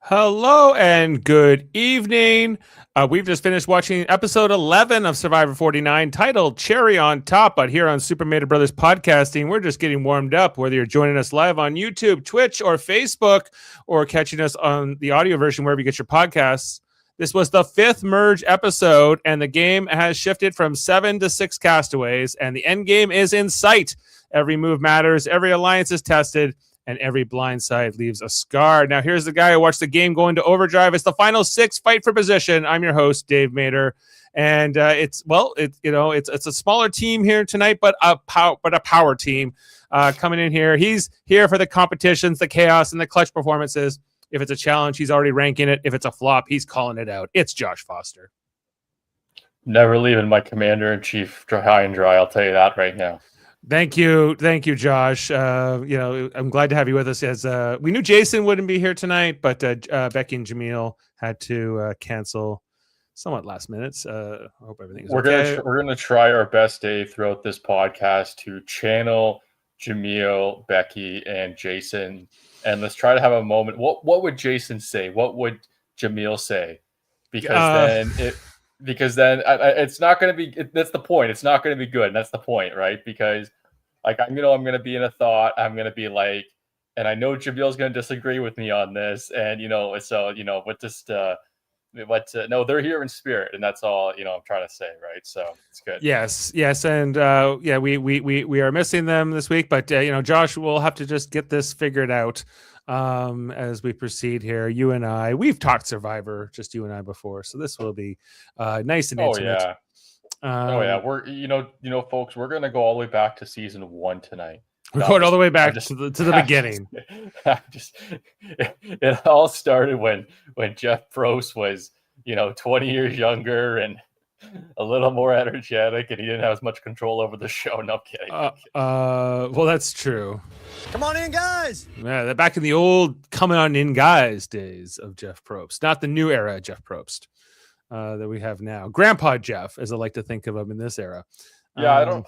Hello and good evening. We've just finished watching episode 11 of Survivor 49 titled Cherry on Top. But here on Super Mater Brothers Podcasting, we're just getting warmed up. Whether you're joining us live on YouTube, Twitch, or Facebook, or catching us on the audio version wherever you get your podcasts. This was the fifth merge episode, and the game has shifted from 7 to 6 castaways, and the end game is in sight. Every move matters, every alliance is tested, and every blindside leaves a scar. Now, here's the guy who watched the game go into overdrive. It's the final 6 fight for position. I'm your host, Dave Mater, and it's a smaller team here tonight, but a power team coming in here. He's here for the competitions, the chaos, and the clutch performances. If it's a challenge, he's already ranking it. If it's a flop, he's calling it out. It's Josh Foster. Never leaving my commander-in-chief high and dry. I'll tell you that right now. Thank you, Josh. I'm glad to have you with us. As we knew Jason wouldn't be here tonight, but Becky and Jamil had to cancel somewhat last minute. I hope everything's okay. We're gonna try our best, Dave, throughout this podcast to channel Jamil, Becky, and Jason, and let's try to have a moment. What would Jason say? What would Jamil say? Because then it's not going to be. That's the point. It's not going to be good. And that's the point, right? Because I'm going to be in a thought. I'm going to be like, and I know Jamil's going to disagree with me on this. And no, they're here in spirit, and that's all I'm trying to say, right? So it's good. Yes, and we are missing them this week, but Josh, we'll have to just get this figured out as we proceed here. You and I, we've talked Survivor, just you and I before, so this will be nice and intimate. We're folks, we're gonna go all the way back to season 1 tonight. We're going all the way back to the beginning. It all started when Jeff Probst was 20 years younger and a little more energetic, and he didn't have as much control over the show. No, I'm kidding. Well, that's true. Come on in, guys. Yeah, they're back in the old coming on in guys days of Jeff Probst, not the new era Jeff Probst that we have now. Grandpa Jeff, as I like to think of him in this era. Yeah, I don't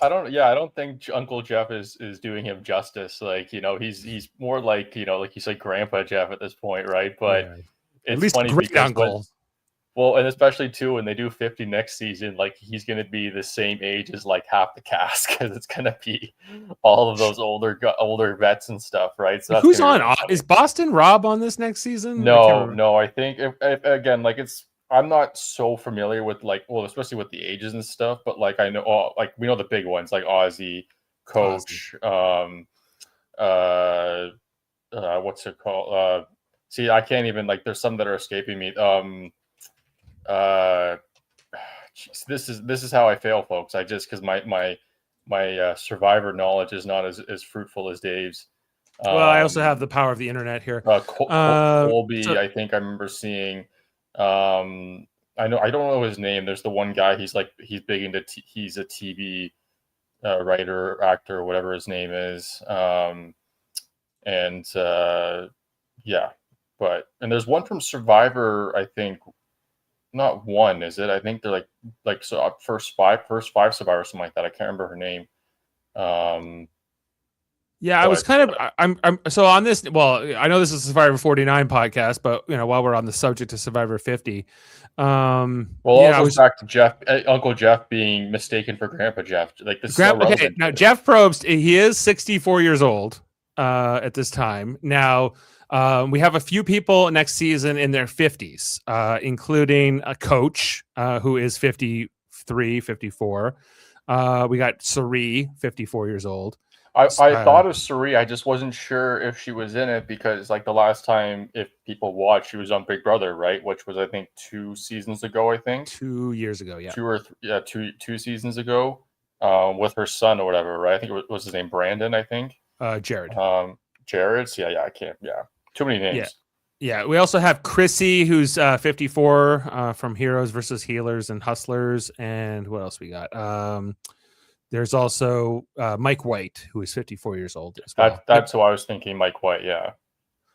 think Uncle Jeff is doing him justice. He's more like you said, Grandpa Jeff at this point, right? But yeah. It's at least funny great because uncle. Well, and especially too when they do 50 next season, he's going to be the same age as half the cast, because it's going to be all of those older vets and stuff, right? So who's on? Is Boston Rob on this next season? No. I think if again, I'm not so familiar with especially with the ages and stuff, but I know we know the big ones like Ozzy, Coach, what's it called? See, I can't even there's some that are escaping me. This is how I fail, folks. I just because my Survivor knowledge is not as fruitful as Dave's. Well, I also have the power of the internet here. Colby, I think I remember seeing. I don't know his name. There's the one guy. He's big into. He's a TV writer, actor, whatever his name is. And there's one from Survivor. I think not one, is it? I think they're first five Survivor, something like that. I can't remember her name. I was kind of I'm so on this. Well, I know this is a Survivor 49 podcast, but while we're on the subject of Survivor 50, I was back to Jeff, Uncle Jeff being mistaken for Grandpa Jeff. Okay, now Jeff Probst, he is 64 years old at this time. Now we have a few people next season in their 50s, including a Coach who is 53, 54. We got Sari, 54 years old. I thought of Sari. I just wasn't sure if she was in it because, the last time, if people watched, she was on Big Brother, right? Which was, I think, 2 seasons ago. I think 2 years ago, yeah. 2 seasons ago, with her son or whatever, right? I think it was his name Brandon. I think. Jared. Jared's. Yeah. I can't. Yeah. Too many names. Yeah. We also have Chrissy, who's 54, from Heroes versus Healers and Hustlers, and what else we got? There's also Mike White, who is 54 years old as well. That's who I was thinking, Mike White, yeah.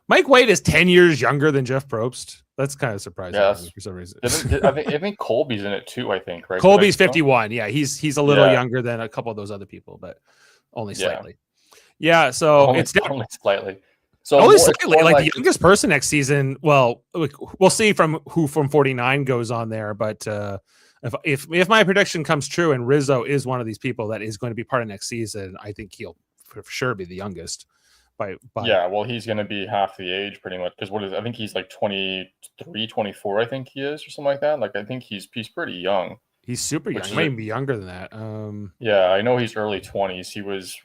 Mike White is 10 years younger than Jeff Probst. That's kind of surprising for some reason. I think Colby's in it too, I think, right? Colby's 51. Yeah, he's a little younger than a couple of those other people, but only slightly. Yeah, so only slightly. So Only it's slightly, more like like the youngest person next season. Well, we'll see from 49 goes on there, but if my prediction comes true and Rizzo is one of these people that is going to be part of next season, I think he'll for sure be the youngest. Yeah, well, he's going to be half the age pretty much because I think he's like 23, 24, I think he is, or something like that. Like, I think he's pretty young. He's super young. He might even be younger than that. Yeah, I know he's early 20s. He was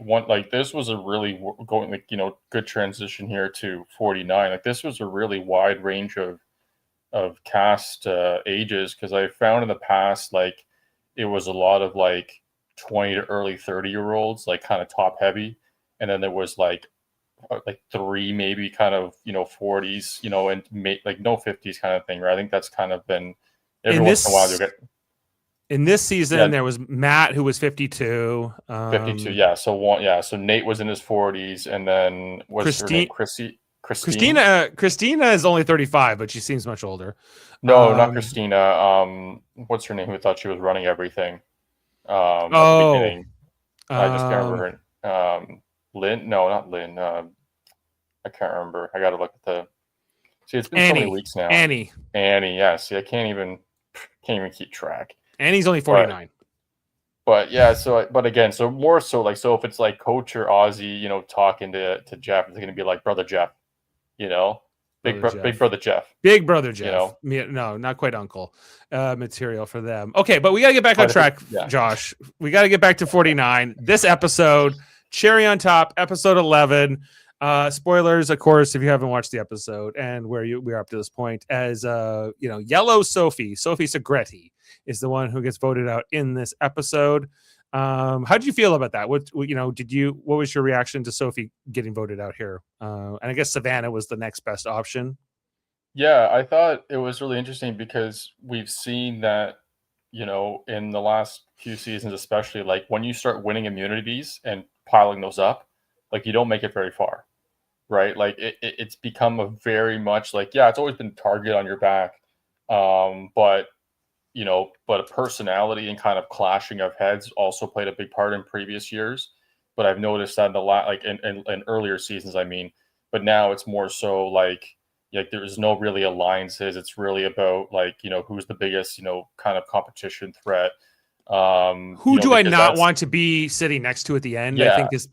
this was a really going, like, good transition here to 49. Like, this was a really wide range of cast ages, because I found in the past, like, it was a lot of like 20 to early 30-year-olds, like kind of top heavy. And then there was like 3 maybe kind of 40s, and like no 50s kind of thing, right? I think that's kind of been every once in a while you get in this season. There was Matt, who was 52. 52. Yeah, so Nate was in his 40s, and then what's her name? Christina is only 35, but she seems much older. No, not Christina. What's her name? Who thought she was running everything at the beginning? I just can't remember her. Lynn? No, not Lynn. I can't remember. I got to look at the. See, it's been so many weeks now. Annie. Yeah. See, I can't even keep track. Annie's only 49. But yeah, but again, so more so like, so if it's like Coach or Ozzy, talking to Jeff, it's going to be like Brother Jeff, Big Brother Jeff. Big Brother Jeff. No, not quite uncle material for them. Okay, but we got to get back on track, Josh. We got to get back to 49. This episode, cherry on top, episode 11. Spoilers, of course, if you haven't watched the episode and we are up to this point, as Yellow Sophie Segretti is the one who gets voted out in this episode. How did you feel about that? What was your reaction to Sophie getting voted out here? And I guess Savannah was the next best option. Yeah, I thought it was really interesting because we've seen that, in the last few seasons, especially, like when you start winning immunities and piling those up, like you don't make it very far, right? Like it's become a very much like, yeah, it's always been target on your back. But a personality and kind of clashing of heads also played a big part in previous years. But I've noticed that in earlier seasons, I mean, but now it's more so like there's no really alliances. It's really about like, who's the biggest, kind of competition threat. Who do I not want to be sitting next to at the end? Yeah, I think is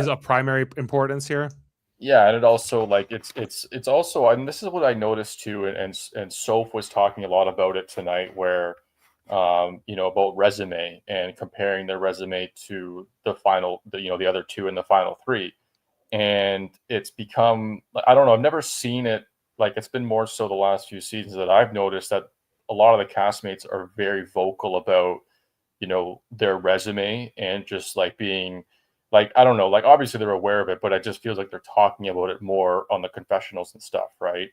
a primary importance here. Yeah, and it also like it's also, and this is what I noticed too, and Soph was talking a lot about it tonight, where about resume and comparing their resume to the other two in the final 3, and it's become, I don't know, I've never seen it like, it's been more so the last few seasons that I've noticed that a lot of the castmates are very vocal about their resume, and just like being like, I don't know, like obviously they're aware of it, but it just feels like they're talking about it more on the confessionals and stuff, right?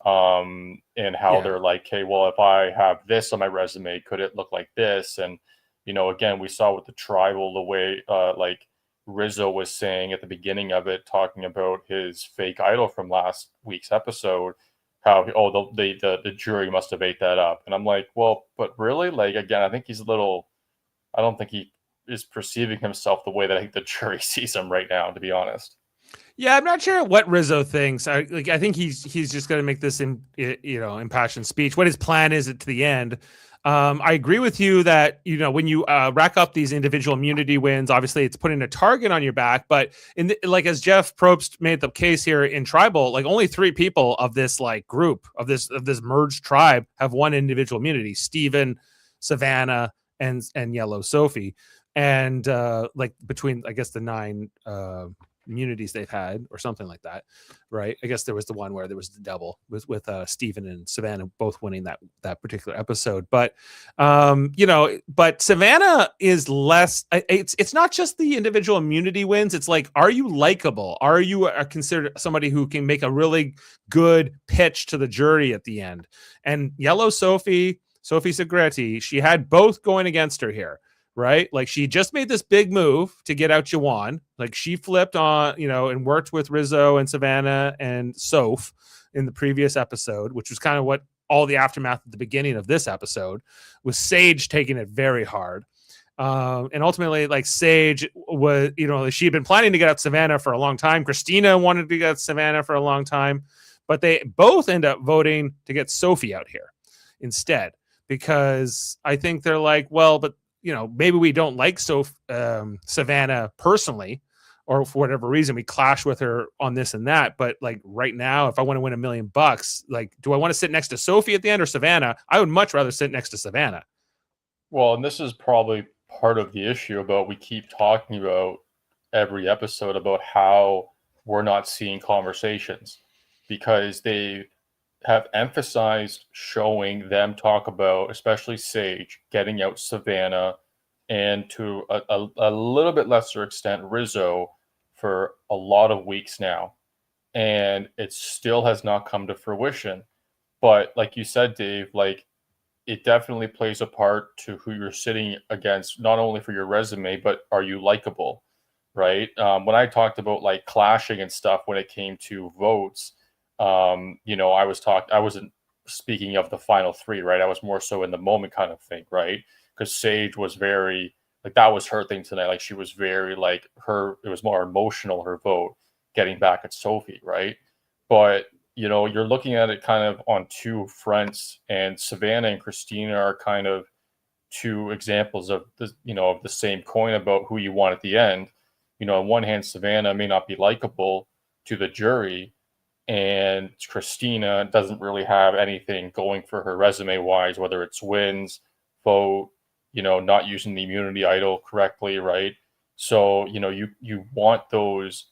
And how they're like, hey, well, if I have this on my resume, could it look like this? And again, we saw with the tribal, the way like Rizzo was saying at the beginning of it, talking about his fake idol from last week's episode, how the jury must have ate that up. And I'm like, well, but really, like, again, I think he's I don't think he is perceiving himself the way that I think the jury sees him right now, to be honest. Yeah, I'm not sure what Rizzo thinks. I think he's just going to make this impassioned speech. What his plan is to the end. I agree with you that when you rack up these individual immunity wins, obviously it's putting a target on your back. But as Jeff Probst made the case here in Tribal, like only 3 people of this like group of this merged tribe have one individual immunity: Steven, Savannah, and Yellow Sophie. And like between, I guess, the 9 immunities they've had or something like that, right? I guess there was the one where there was the double with Steven and Savannah both winning that particular episode. But but Savannah is less, it's not just the individual immunity wins. It's like, are you likable? Are you considered somebody who can make a really good pitch to the jury at the end? And Yellow Sophie Segretti, she had both going against her here. Right? Like, she just made this big move to get out Jawan. Like, she flipped on, and worked with Rizzo and Savannah and Soph in the previous episode, which was kind of what all the aftermath at the beginning of this episode was. Sage taking it very hard. And ultimately, like Sage was, she had been planning to get out Savannah for a long time. Christina wanted to get Savannah for a long time, but they both end up voting to get Sophie out here instead, because I think they're like, well, but maybe we don't like Savannah personally, or for whatever reason we clash with her on this and that. But like right now, if I want to win $1 million, like, do I want to sit next to Sophie at the end or Savannah? I would much rather sit next to Savannah. Well, and this is probably part of the issue about we keep talking about every episode about how we're not seeing conversations, because they have emphasized showing them talk about, especially Sage, getting out Savannah, and to a little bit lesser extent Rizzo, for a lot of weeks now, and it still has not come to fruition. But like you said, Dave, like, it definitely plays a part to who you're sitting against, not only for your resume, but are you likable, right? When I talked about like clashing and stuff when it came to votes, I wasn't speaking of the final three, right? I was more so in the moment kind of thing, right? Because Sage was very, like, that was her thing tonight. Like, she was very, like, it was more emotional, her vote, getting back at Sophie, right? But you're looking at it kind of on two fronts, and Savannah and Christina are kind of two examples of of the same coin about who you want at the end. On one hand, Savannah may not be likable to the jury, and Christina doesn't really have anything going for her resume wise, whether it's wins, vote, not using the immunity idol correctly, right? So, you want those,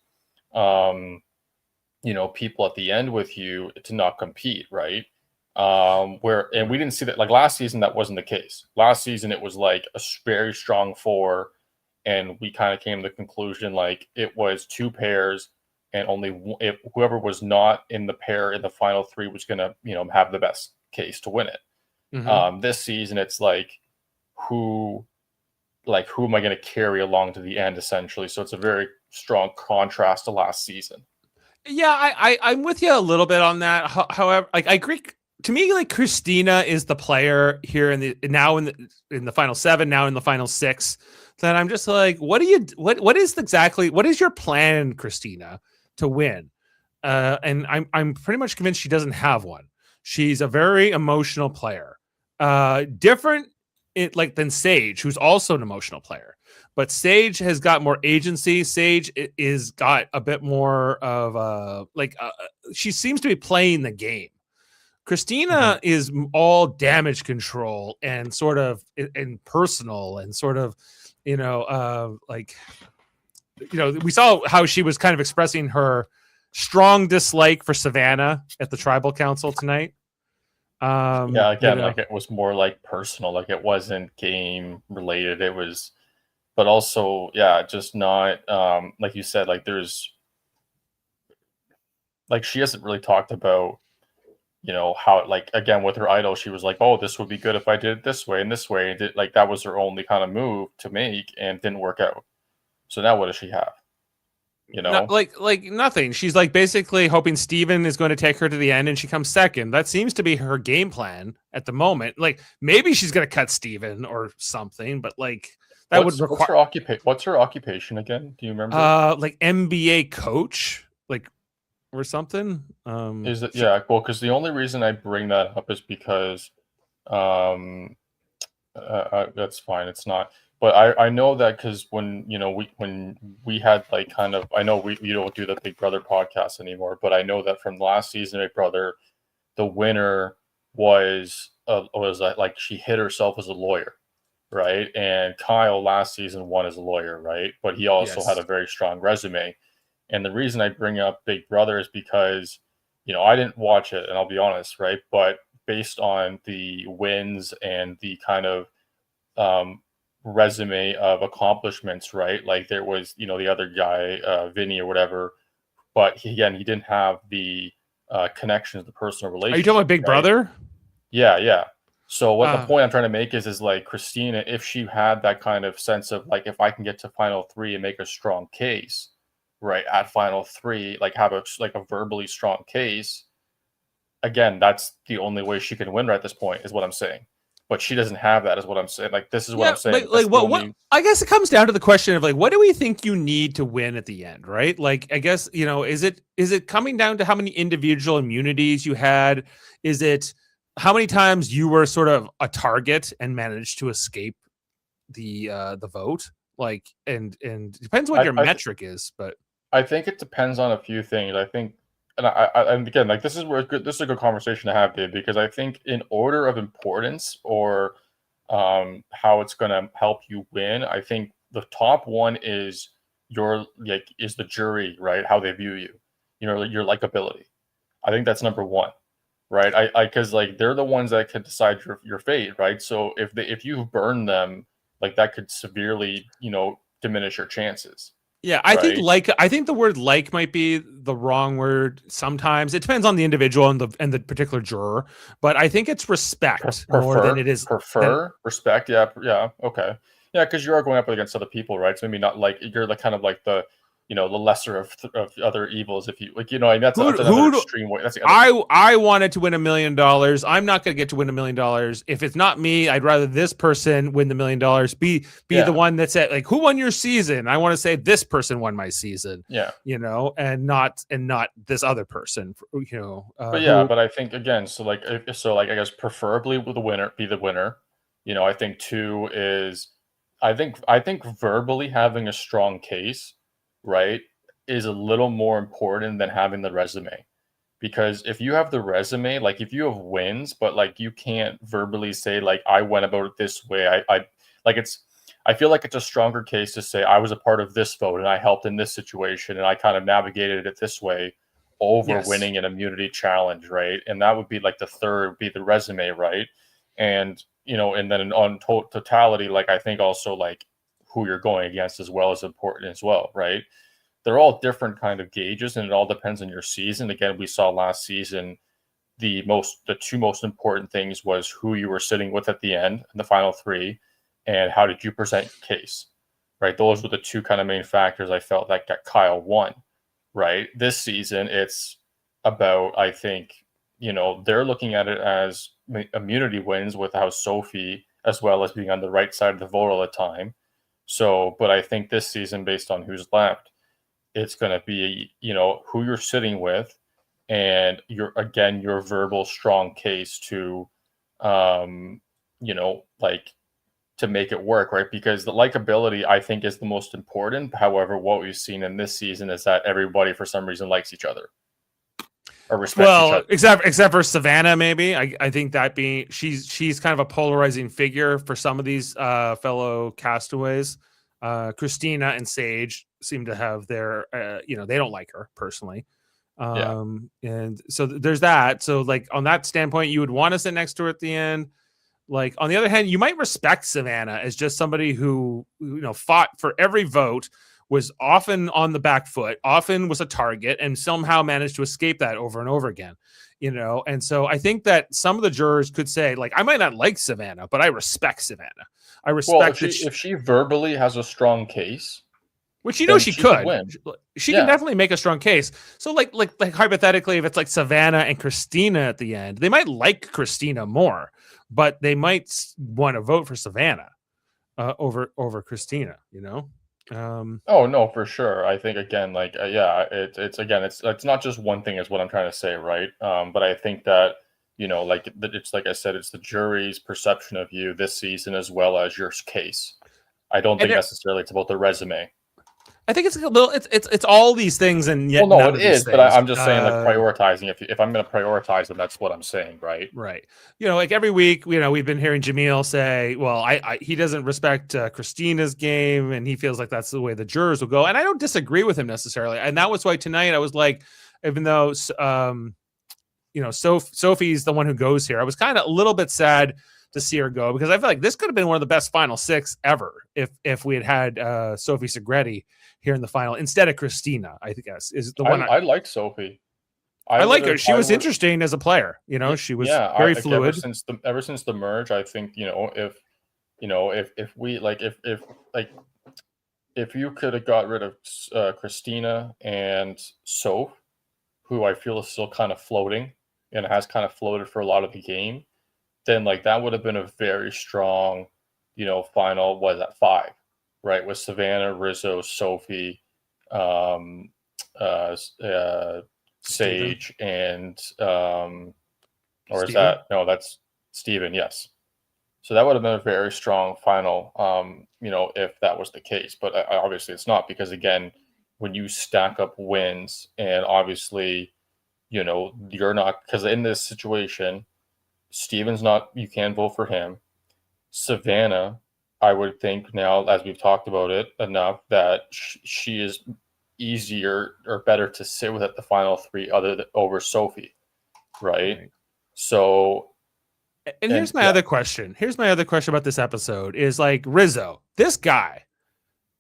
people at the end with you to not compete, right? And we didn't see that, like, last season. That wasn't the case. Last season it was like a very strong four, and we kind of came to the conclusion like it was two pairs, and only if whoever was not in the pair in the final three was going to have the best case to win it. This season it's like who am I going to carry along to the end, essentially. So it's a very strong contrast to last season. Yeah, I'm with you a little bit on that. However, like, I agree. To me, like, Christina is the player here in the final seven, now in the final six. That I'm just like, what is your plan, Christina, to win? And I'm pretty much convinced she doesn't have one. She's a very emotional player, different than Sage, who's also an emotional player. But Sage has got more agency. Sage is got a bit more of she seems to be playing the game. Christina is all damage control and sort of impersonal and sort of, we saw how she was kind of expressing her strong dislike for Savannah at the tribal council tonight. Like, it was more like personal, like it wasn't game related. It was, but also, just not, like you said, like there's, like, she hasn't really talked about, how, like, again, with her idol, she was like, oh, this would be good if I did it this way and this way. And like, that was her only kind of move to make, and didn't work out. So now what does she have? Like nothing. She's like basically hoping Steven is going to take her to the end, and she comes second. That seems to be her game plan at the moment. Like, maybe she's going to cut Steven or something, but like that would require. What's her occupation again? Do you remember? Like NBA coach, like, or something. Is it? Yeah, well, because the only reason I bring that up is because, that's fine. It's not. But I know that because when we had, like, kind of, I know we don't do the Big Brother podcast anymore, but I know that from last season Big Brother, the winner was like, she hit herself as a lawyer, right? And Kyle last season won as a lawyer, right? But he also had a very strong resume. And the reason I bring up Big Brother is because, I didn't watch it, and I'll be honest, right? But based on the wins and the kind of resume of accomplishments, right? Like, there was, the other guy, Vinny or whatever, but he didn't have the connections, the personal relationship. Are you talking about Big Brother? Yeah. So what the point I'm trying to make is like, Christina, if she had that kind of sense of like, if I can get to final three and make a strong case, right, at final three, like have a verbally strong case, again, that's the only way she can win right at this point, is what I'm saying. but she doesn't have that, is what I'm saying. Like, this is what Yeah, I'm saying. but That's like the what only. I guess it comes down to the question of like what do we think you need to win at the end, right? Like I guess, is it coming down to how many individual immunities you had? Is it how many times you were sort of a target and managed to escape the vote? Like and depends what your I metric is, but I think it depends on a few things. I think, and again, like this is where this is a good conversation to have, Dave, because I think in order of importance or how it's going to help you win, I think the top one is is the jury, right? How they view you, your likability. I think that's number one, right? Because like they're the ones that can decide your fate, right? So if you burn them, like that could severely, diminish your chances, yeah, right? I think the word like might be the wrong word sometimes. It depends on the individual and the particular juror, but I think it's respect more than it is than Respect, yeah, okay, yeah, because you are going up against other people, right? So maybe not like you're the kind of like the lesser of other evils, if you like, and that's another who extreme way. That's the other. I wanted to win $1 million. I'm not going to get to win $1 million. If it's not me, I'd rather this person win the $1 million. Be the Yeah, one that said like, who won your season? I want to say this person won my season, yeah, and not this other person, but yeah, who but I think again, so like I guess preferably with the winner be the winner. I think two is, I think verbally having a strong case, right, is a little more important than having the resume. Because if you have the resume, like if you have wins, but like you can't verbally say like I went about it this way, I like it's I feel like it's a stronger case to say I was a part of this vote and I helped in this situation and I kind of navigated it this way over yes. winning an immunity challenge, right? And that would be like the third, be the resume, right? And and then on totality, like I think also like who you're going against as well is important as well, right? They're all different kind of gauges, and it all depends on your season. Again, we saw last season the two most important things was who you were sitting with at the end in the final three, and how did you present your case, right? Those were the two kind of main factors I felt that got Kyle won, right? This season, it's about, I think, they're looking at it as immunity wins with how Sophie, as well as being on the right side of the vote all the time. So, but I think this season, based on who's left, it's going to be, who you're sitting with and your verbal strong case to, like to make it work, right? Because the likability, I think, is the most important. However, what we've seen in this season is that everybody, for some reason, likes each other or respects each Well, other. except for Savannah, maybe. I think that being she's kind of a polarizing figure for some of these fellow castaways. Christina and Sage seem to have their they don't like her personally. Yeah. And so there's that. So like on that standpoint, you would want to sit next to her at the end. Like on the other hand, you might respect Savannah as just somebody who fought for every vote, was often on the back foot, often was a target, and somehow managed to escape that over and over again. And so I think that some of the jurors could say, like, I might not like Savannah, but I respect Savannah. I Well, respect that, if she verbally has a strong case, which then she she could could. win. She can Yeah. definitely make a strong case. So like hypothetically, if it's like Savannah and Christina at the end, they might like Christina more, but they might want to vote for Savannah over Christina. Oh no, for sure. I think again, like yeah, it's again, it's not just one thing, is what I'm trying to say, right? But I think that it's like I said, it's the jury's perception of you this season as well as your case. I don't And think necessarily it's about the resume. I think it's a little, it's all these things and yet Well, no, none it of these is, but things. I'm just saying like prioritizing. If I'm going to prioritize them, that's what I'm saying, right? Right. Like every week, we've been hearing Jamil say, well, he doesn't respect Christina's game and he feels like that's the way the jurors will go. And I don't disagree with him necessarily. And that was why tonight I was like, even though, Sophie's the one who goes here, I was kind of a little bit sad to see her go because I feel like this could have been one of the best final six ever if we had Sophie Segretti here in the final instead of Christina. I think is the one I like Sophie. I like her. She was interesting as a player. She was Yeah, very like fluid. ever since the merge, I think if we like if you could have got rid of Christina and Soph, who I feel is still kind of floating and has kind of floated for a lot of the game, then like that would have been a very strong, final, what is that, 5, right? With Savannah, Rizzo, Sophie, um, Steven. Sage, and or is Steven? that, no, that's Steven, yes. So that would have been a very strong final, if that was the case. But obviously it's not, because again, when you stack up wins, and obviously, you're not, because in this situation, Steven's not, you can't vote for him. Savannah, I would think now, as we've talked about it enough, that she is easier or better to sit with at the final 3 over Sophie, right? So, and here's my other question. Here's my other question about this episode is like Rizzo, this guy,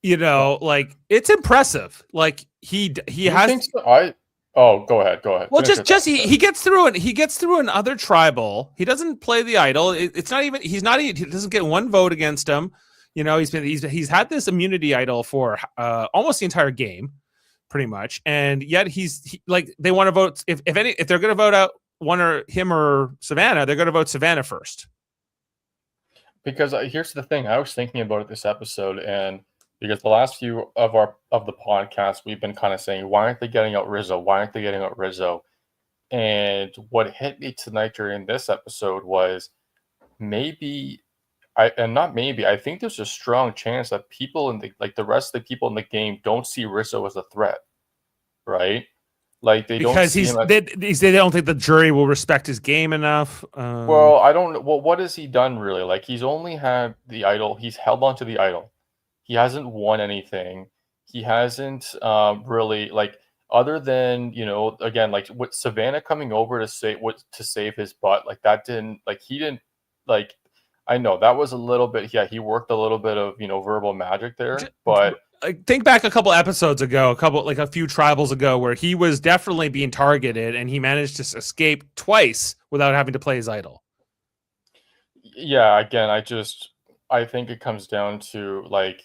like it's impressive. Like he has. Think so? Go ahead. Well, just he gets through it. He gets through another tribal. He doesn't play the idol. It's not even. He doesn't get one vote against him. He's had this immunity idol for almost the entire game, pretty much, and yet like they want to vote if they're going to vote out him or Savannah, they're going to vote Savannah first. Because here's the thing, I was thinking about it this episode, and because the last few of the podcast, we've been kind of saying, why aren't they getting out Rizzo? Why aren't they getting out Rizzo? And what hit me tonight during this episode was I think there's a strong chance that people the rest of the people in the game don't see Rizzo as a threat, right? Like they don't they don't think the jury will respect his game enough. Well, I don't know. Well, what has he done really? Like he's only had the idol. He's held on to the idol. He hasn't won anything. He hasn't really, like, other than, again, like with Savannah coming over to save his butt, like that he didn't, like, I know that was a little bit, he worked a little bit of, verbal magic there, but think back a couple episodes ago, a few tribals ago, where he was definitely being targeted and he managed to escape twice without having to play his idol. Yeah, again, I think it comes down to like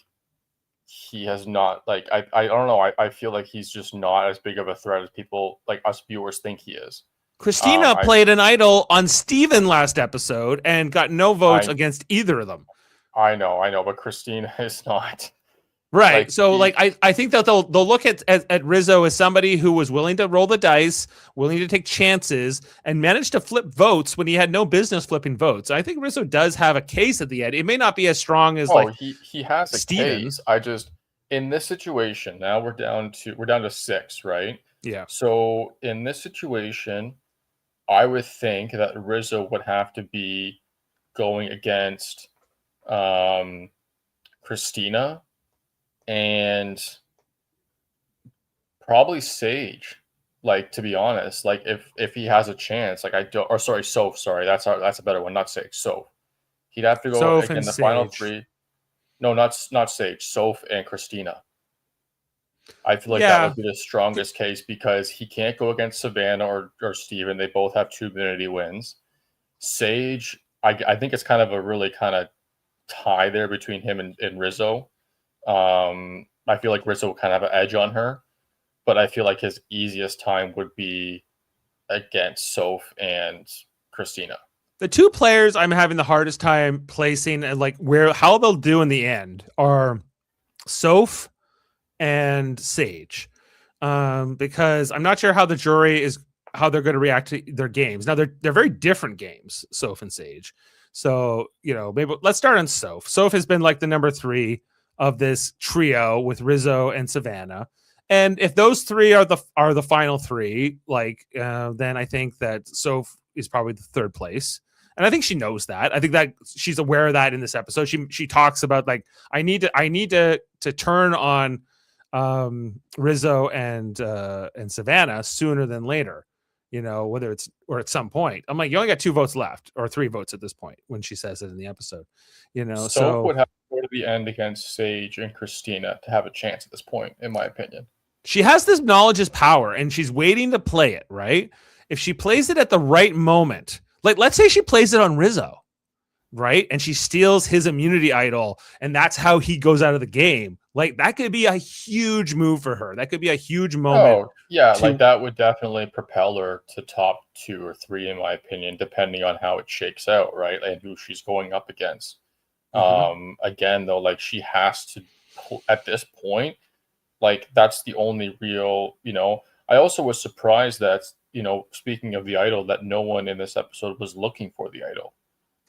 he has not, like, I don't know, I feel like he's just not as big of a threat as people like us viewers think he is. Christina played an idol on Steven last episode and got no votes against either of them. I know, but Christina is not. Right. Like, so I think that they'll look at Rizzo as somebody who was willing to roll the dice, willing to take chances, and managed to flip votes when he had no business flipping votes. I think Rizzo does have a case at the end. It may not be as strong as he has a case. I just, in this situation, now we're down to 6, right? Yeah. So in this situation, I would think that Rizzo would have to be going against Christina and probably Sage, like, to be honest, like if he has a chance, like Soph, sorry, that's a better one, not Sage, Soph. He'd have to go in the final 3. No, not Sage, Soph and Christina. I feel like that would be the strongest case because he can't go against Savannah or Steven. They both have 2 immunity wins. Sage, I think it's kind of a really kind of tie there between him and Rizzo. I feel like Rizzo will kind of have an edge on her, but I feel like his easiest time would be against Soph and Christina. The 2 players I'm having the hardest time placing and like how they'll do in the end are Soph and Sage, because I'm not sure how the jury how they're going to react to their games. Now they're very different games, Soph and Sage. So maybe let's start on Soph. Soph has been like the number 3 of this trio with Rizzo and Savannah, and if those 3 are the final 3, then I think that Soph is probably the 3rd place. And I think she knows that. I think that she's aware of that in this episode. She talks about like I need to turn on Rizzo and Savannah sooner than later, whether it's or at some point. I'm like, you only got 2 votes left, or 3 votes at this point when she says it in the episode. So would have to go to the end against Sage and Christina to have a chance at this point, in my opinion. She has this knowledge is power, and she's waiting to play it, right? If she plays it at the right moment, like let's say she plays it on Rizzo, right? And she steals his immunity idol, and that's how he goes out of the game. Like, that could be a huge move for her. That could be a huge moment. Oh, yeah, like to that would definitely propel her to top 2 or 3, in my opinion, depending on how it shakes out, right? And who she's going up against. Again, though, like she has to, at this point, like that's the only real, I also was surprised that, speaking of the idol, that no one in this episode was looking for the idol.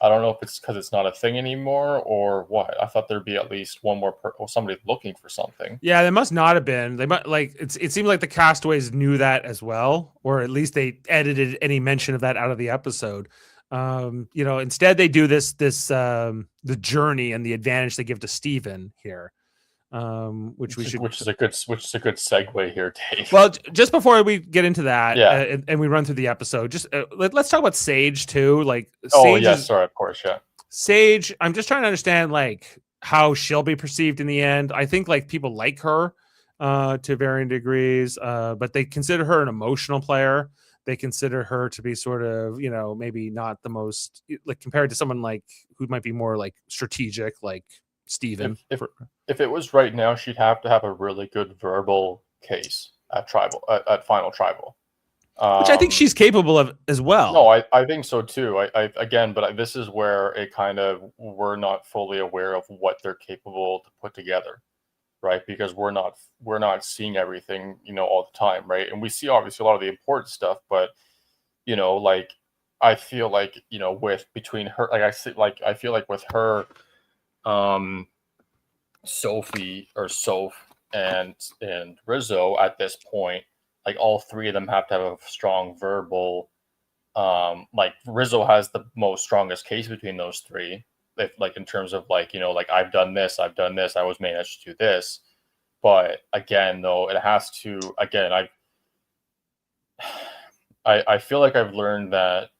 I don't know if it's because it's not a thing anymore or what. I thought there'd be at least one more or somebody looking for something. Yeah, they must not have been. They might it seemed like the castaways knew that as well, or at least they edited any mention of that out of the episode. Instead they do the journey and the advantage they give to Steven here. Which is a good segue here, Dave. Well, just before we get into that, yeah, and we run through the episode, just let's talk about Sage too. Like, sorry, of course, yeah. Sage, I'm just trying to understand like how she'll be perceived in the end. I think like people like her to varying degrees, but they consider her an emotional player. They consider her to be sort of, maybe not the most, like, compared to someone like who might be more like strategic, like Steven. If it was right now, she'd have to have a really good verbal case at final tribal, which I think she's capable of as well. No, I think so too. But this is where it kind of, we're not fully aware of what they're capable to put together, right? Because we're not seeing everything, all the time, right? And we see obviously a lot of the important stuff, but like I feel like between her, like I feel like with her, Sophie or Soph and Rizzo at this point, like all three of them have to have a strong verbal. Like Rizzo has the strongest case between those three, if like in terms of like like I've done this, I was managed to do this, but again though it has to I feel like I've learned that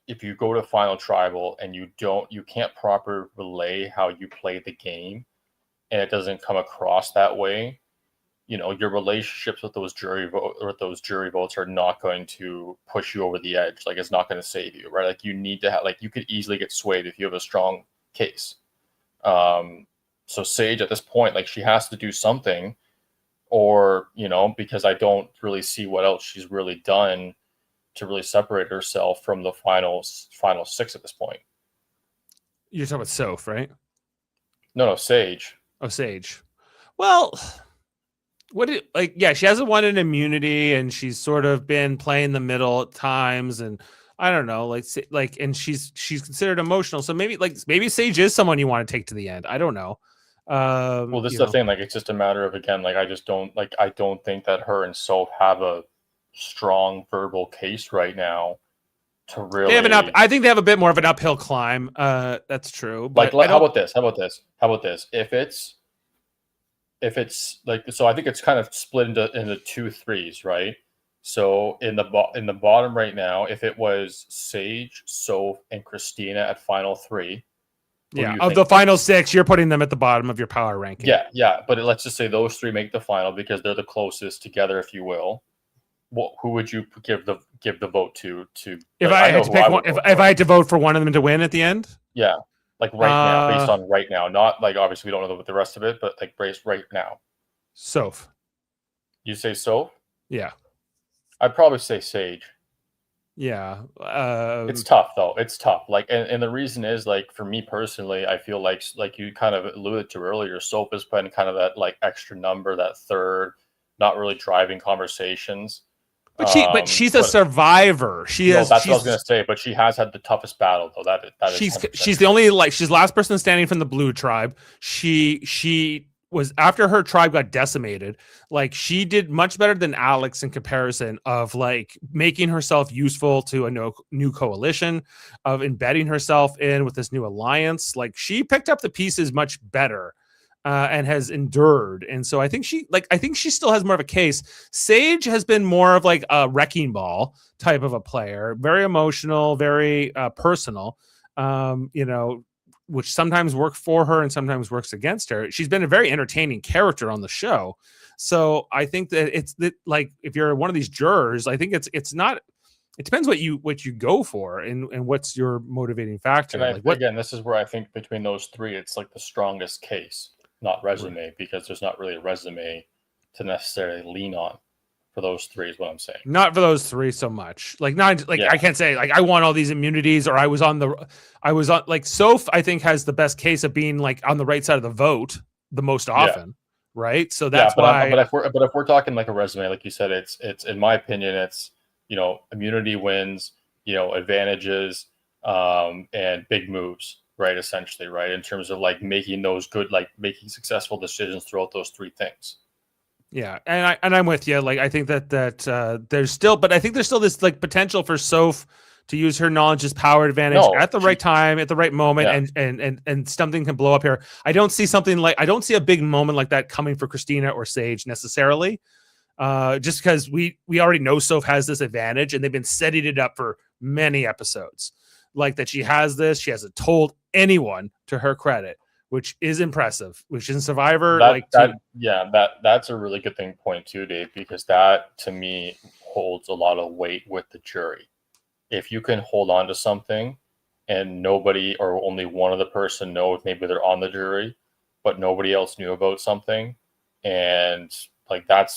if you go to final tribal and you can't properly relay how you play the game, and it doesn't come across that way, your relationships with those jury votes are not going to push you over the edge. Like, it's not going to save you, right? Like, you need to have, like, you could easily get swayed if you have a strong case. So Sage at this point, like, she has to do something, or, because I don't really see what else she's really done to really separate herself from the final six at this point. You're talking about Soph, right? No, Sage. Oh, Sage. Well, she hasn't won an immunity, and she's sort of been playing the middle at times, and I don't know, and she's considered emotional. So maybe Sage is someone you want to take to the end. I don't know. Well, this is the thing. Like, it's just a matter of, again, like, I don't think that her and Soph have a strong verbal case right now to really. I think they have a bit more of an uphill climb. That's true. But how about this? If it's like, so I think it's kind of split into 2 3s, right? So in the bottom right now, if it was Sage, Soph, and Christina at final 3. Yeah, of the final 6, you're putting them at the bottom of your power ranking. Yeah. But let's just say those 3 make the final because they're the closest together, if you will. Who would you give the vote to? If I had to pick one, if I had to vote for one of them to win at the end? Yeah. Like right now, based on right now, not like obviously we don't know the rest of it, but like based right now. Soph. You say Soph? Yeah. I'd probably say Sage. Yeah. It's tough though. It's tough. Like, and the reason is, like, for me personally, I feel like you kind of alluded to earlier, Soph is playing kind of that like extra number, that third, not really driving conversations. But she's a survivor. That's what I was gonna say. But she has had the toughest battle, though. That she's the only, like, she's the last person standing from the blue tribe. She was, after her tribe got decimated, like, she did much better than Alex in comparison of like making herself useful to a new coalition, of embedding herself in with this new alliance. Like, she picked up the pieces much better. And has endured, and so I think she still has more of a case. Sage has been more of like a wrecking ball type of a player, very emotional, very personal. Which sometimes works for her and sometimes works against her. She's been a very entertaining character on the show, so I think that like, if you're one of these jurors, I think it's not. it depends what you go for and what's your motivating factor. And Like what? again, this is where I think between those three, it's like the strongest case, not resume, because there's not really a resume to necessarily lean on for those three. Is what I'm saying. Not for those three so much. Like not like Yeah. I can't say like I want all these immunities or I was on like Soph. I think has the best case of being like on the right side of the vote the most often, right? So that's why. But if we're talking like a resume, like you said, it's in my opinion, it's immunity wins, advantages, and big moves, right? Essentially, right, in terms of like making those good, like making successful decisions throughout those three things. Yeah, and I'm with you. Like I think that there's still, but I think there's still this like potential for Soph to use her knowledge as power advantage at the right time, at the right moment, and something can blow up here. I don't see a big moment like that coming for Christina or Sage necessarily. Just because we already know Soph has this advantage, and they've been setting it up for many episodes, like that she has this. She hasn't told anyone, to her credit, which is impressive. Which in Survivor, that's a really good thing point too, Dave, because that to me holds a lot of weight with the jury. If you can hold on to something and nobody or only one of the person knows, maybe they're on the jury, but nobody else knew about something, and like that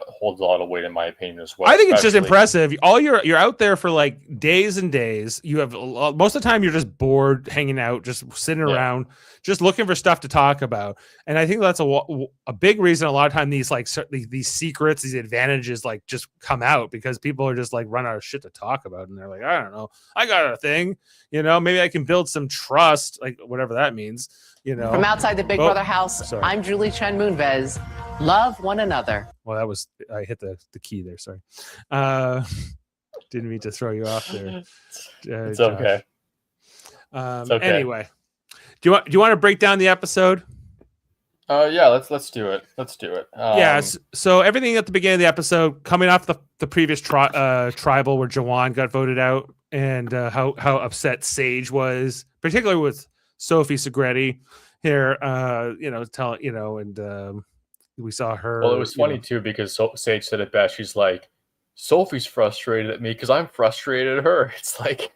holds a lot of weight in my opinion as well. I think it's just impressive. You're out there for like days and days. You have most of the time you're just bored, hanging out, just sitting around, just looking for stuff to talk about. And I think that's a big reason. A lot of time these like these secrets, these advantages, like just come out because people are just like run out of shit to talk about, and they're like, I don't know, I got a thing, maybe I can build some trust, like whatever that means. From outside the Big Brother house, sorry. I'm Julie Chen Moonves. Love one another. Well, I hit the key there. Sorry. Didn't mean to throw you off there. It's okay. It's okay. Anyway, do you want to break down the episode? Yeah, let's do it. Let's do it. Yes. So everything at the beginning of the episode, coming off the previous tribal where Jawan got voted out, and how upset Sage was, particularly with Sophie Segretti here. We saw her. Well, it was funny too because Sage said it best. She's like, Sophie's frustrated at me because I'm frustrated at her. It's like,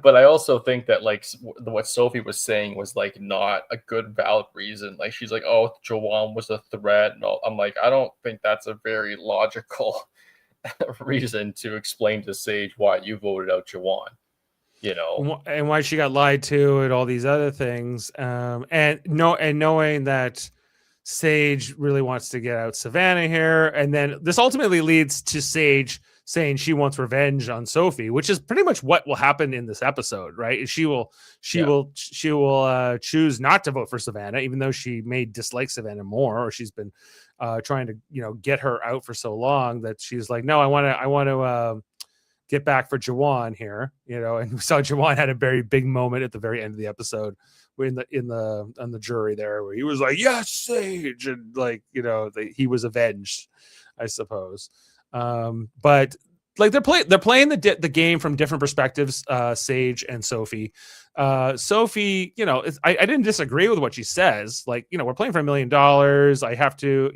but I also think that like what Sophie was saying was like not a good valid reason. Like she's like, oh, Jawan was a threat. And all. I'm like, I don't think that's a very logical reason to explain to Sage why you voted out Jawan. And why she got lied to and all these other things. And knowing that Sage really wants to get out Savannah here. And then this ultimately leads to Sage saying she wants revenge on Sophie, which is pretty much what will happen in this episode, right? She will choose not to vote for Savannah, even though she may dislike Savannah more, or she's been trying to, get her out for so long that she's like, no, I want to get back for Jawan here, and we saw Jawan had a very big moment at the very end of the episode on the jury there, where he was like, yes, Sage, and like, he was avenged, I suppose. But like they're playing the game from different perspectives, Sage and Sophie. Sophie, I didn't disagree with what she says. Like, we're playing for $1 million. I have to,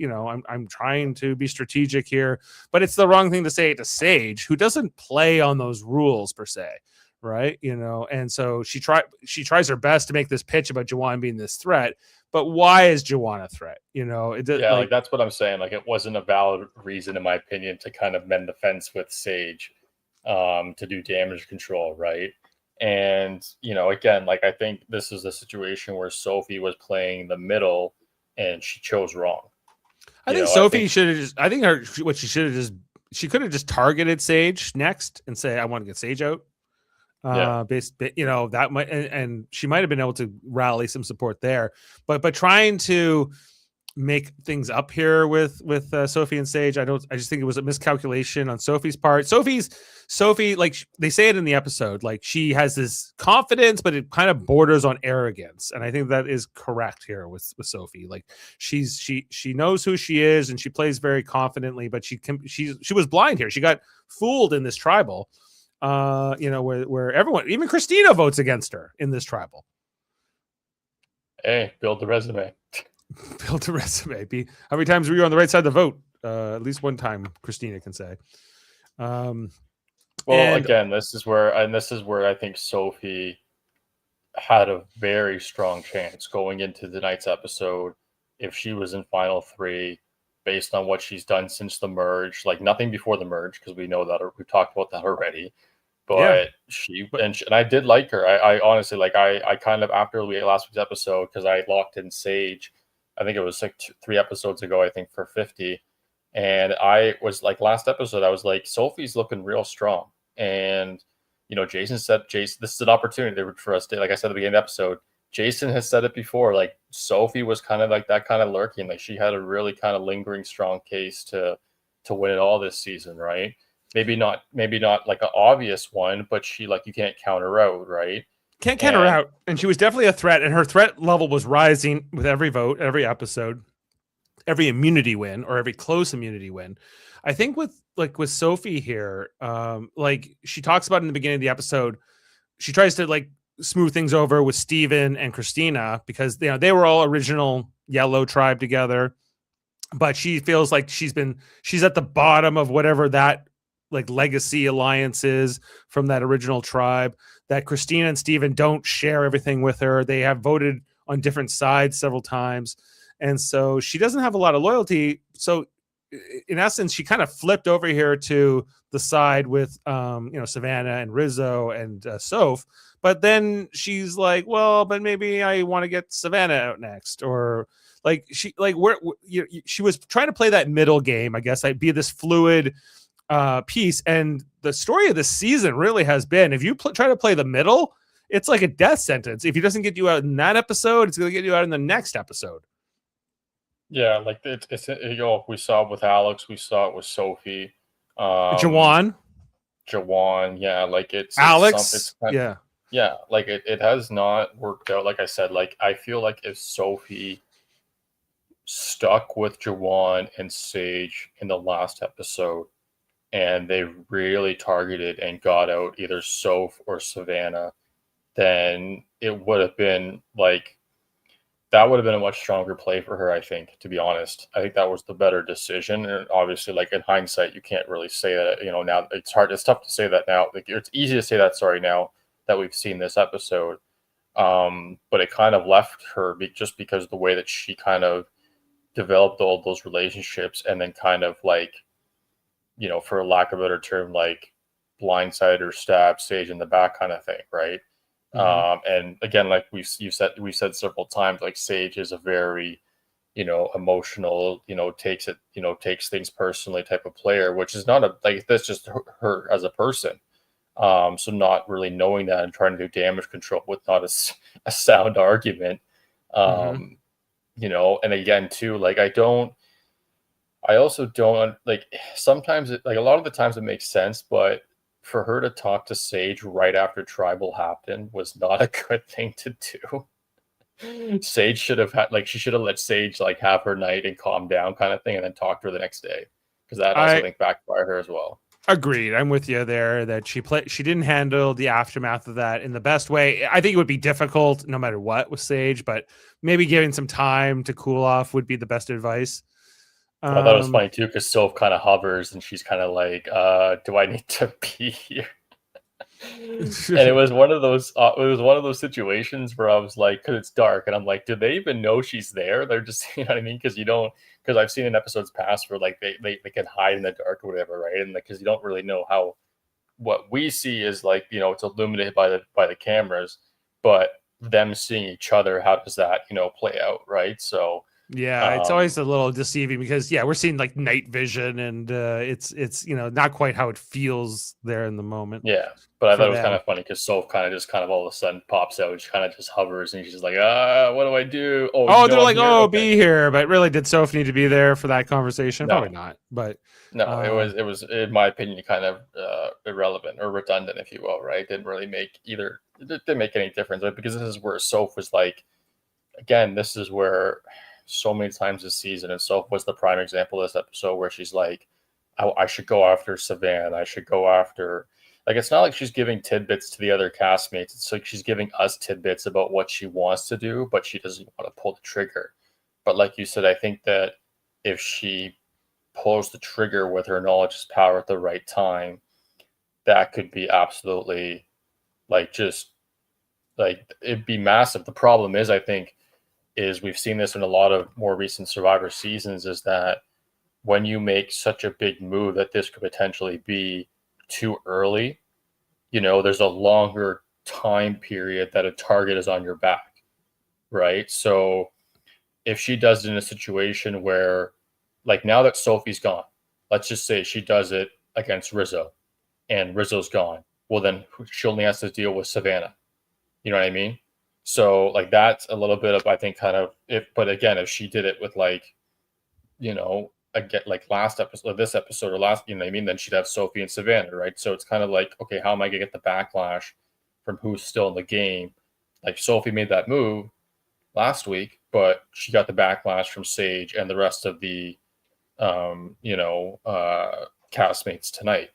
I'm trying to be strategic here, but it's the wrong thing to say to Sage, who doesn't play on those rules per se, right? And so she tries her best to make this pitch about Jawan being this threat. But why is Jawan a threat? Like that's what I'm saying. Like it wasn't a valid reason, in my opinion, to kind of mend the fence with Sage, to do damage control, right? And again, like I think this is a situation where Sophie was playing the middle, and she chose wrong. I think Sophie should have just. I think what she should have just. She could have just targeted Sage next and say, "I want to get Sage out." That might, and she might have been able to rally some support there, but trying to make things up here with Sophie and Sage, I just think it was a miscalculation on Sophie's part. Sophie, like they say it in the episode, like she has this confidence, but it kind of borders on arrogance, and I think that is correct here with Sophie. Like she knows who she is, and she plays very confidently, but she was blind here. She got fooled in this tribal. Where everyone, even Christina, votes against her in this tribal. Hey, build the resume. Build a resume. How many times were you on the right side of the vote? At least one time, Christina can say. Well, And again, this is where I think Sophie had a very strong chance going into tonight's episode if she was in final three based on what she's done since the merge. Like nothing before the merge, because we know that we've talked about that already. yeah, But but and I did like her. I honestly like I kind of after last week's episode because I locked in Sage. I think it was like 3 episodes ago. I think for 50, and I was like last episode. I was like Sophie's looking real strong, and Jason said, Jason, this is an opportunity for us to, like I said at the beginning of the episode, Jason has said it before, like Sophie was kind of like that kind of lurking, like she had a really kind of lingering strong case to win it all this season, right? Maybe not like an obvious one, but she like you can't count her out, right? can't count her And out. And she was definitely a threat, and her threat level was rising with every vote, every episode, every immunity win, or every close immunity win. I think with Sophie here, like she talks about in the beginning of the episode, she tries to like smooth things over with Steven and Christina because they were all original Yellow tribe together, but she feels like she's at the bottom of whatever that like legacy alliance is from that original tribe, that Christina and Steven don't share everything with her. They have voted on different sides several times. And so she doesn't have a lot of loyalty. So in essence, she kind of flipped over here to the side with, Savannah and Rizzo and Soph. But then she's like, well, but maybe I want to get Savannah out next, or like she was trying to play that middle game, I guess. I'd be this fluid piece, and the story of the season really has been if you try to play the middle, it's like a death sentence. If he doesn't get you out in that episode, it's going to get you out in the next episode. yeah, like we saw it with Alex, we saw it with Sophie, um, Jawan, Jawan, yeah, like Alex, it's kind yeah. yeah, like it has not worked out. Like I said, like I feel like if Sophie stuck with Jawan and Sage in the last episode, and they really targeted and got out either Soph or Savannah, then it would have been like that would have been a much stronger play for her, I think, to be honest. I think that was the better decision. And obviously, like in hindsight, you can't really say that, now it's tough to say that now. Like it's easy to say that, sorry, now that we've seen this episode. But it kind of left her just because of the way that she kind of developed all those relationships and then kind of like, for lack of a better term, like blindside or stab Sage in the back kind of thing, right? And again, like we've said several times, like Sage is a very, emotional, takes things personally type of player, which is not that's just her as a person. So not really knowing that and trying to do damage control with not a sound argument, um, and again too, like I also don't like sometimes like a lot of the times it makes sense, but for her to talk to Sage right after Tribal happened was not a good thing to do. Sage should have she should have let Sage like have her night and calm down kind of thing and then talk to her the next day. Because that also I think backfired her as well. Agreed. I'm with you there that she didn't handle the aftermath of that in the best way. I think it would be difficult no matter what with Sage, but maybe giving some time to cool off would be the best advice. I thought it was funny too because Soph kind of hovers and she's kind of like, do I need to be here? And it was one of those situations where I was like, because it's dark, and I'm like, do they even know she's there? They're just, you know what I mean? Because I've seen in episodes past where like they can hide in the dark or whatever, right? And because you don't really know how what we see is like, it's illuminated by the cameras, but them seeing each other, how does that play out, right? So yeah, it's always a little deceiving because we're seeing like night vision, and it's not quite how it feels there in the moment. Yeah, but I thought it was kind of funny because Soph kind of all of a sudden pops out. She kind of just hovers and she's like, what do I do? They're like, okay. Be here. But really, did Soph need to be there for that conversation? No. Probably not. But no, it was in my opinion kind of irrelevant or redundant, if you will, right? Didn't really make either. It didn't make any difference, right? Because this is where Soph was like, again, this is where so many times this season, and Soph was the prime example of this episode where she's like, I should go after Savannah. I should go after. Like, it's not like she's giving tidbits to the other castmates. It's like she's giving us tidbits about what she wants to do, but she doesn't want to pull the trigger. But like you said, I think that if she pulls the trigger with her knowledge is power at the right time, that could be absolutely like just like it'd be massive. The problem is, I think, is we've seen this in a lot of more recent Survivor seasons, is that when you make such a big move that this could potentially be too early, there's a longer time period that a target is on your back, right? So if she does it in a situation where, like now that Sophie's gone, let's just say she does it against Rizzo and Rizzo's gone, well, then she only has to deal with Savannah. You know what I mean? So like that's a little bit of, I think, kind of but again, if she did it with like, again, like last episode, this episode or last, you know what I mean? Then she'd have Sophie and Savannah, right? So it's kind of like, okay, how am I going to get the backlash from who's still in the game? Like Sophie made that move last week, but she got the backlash from Sage and the rest of the, castmates tonight.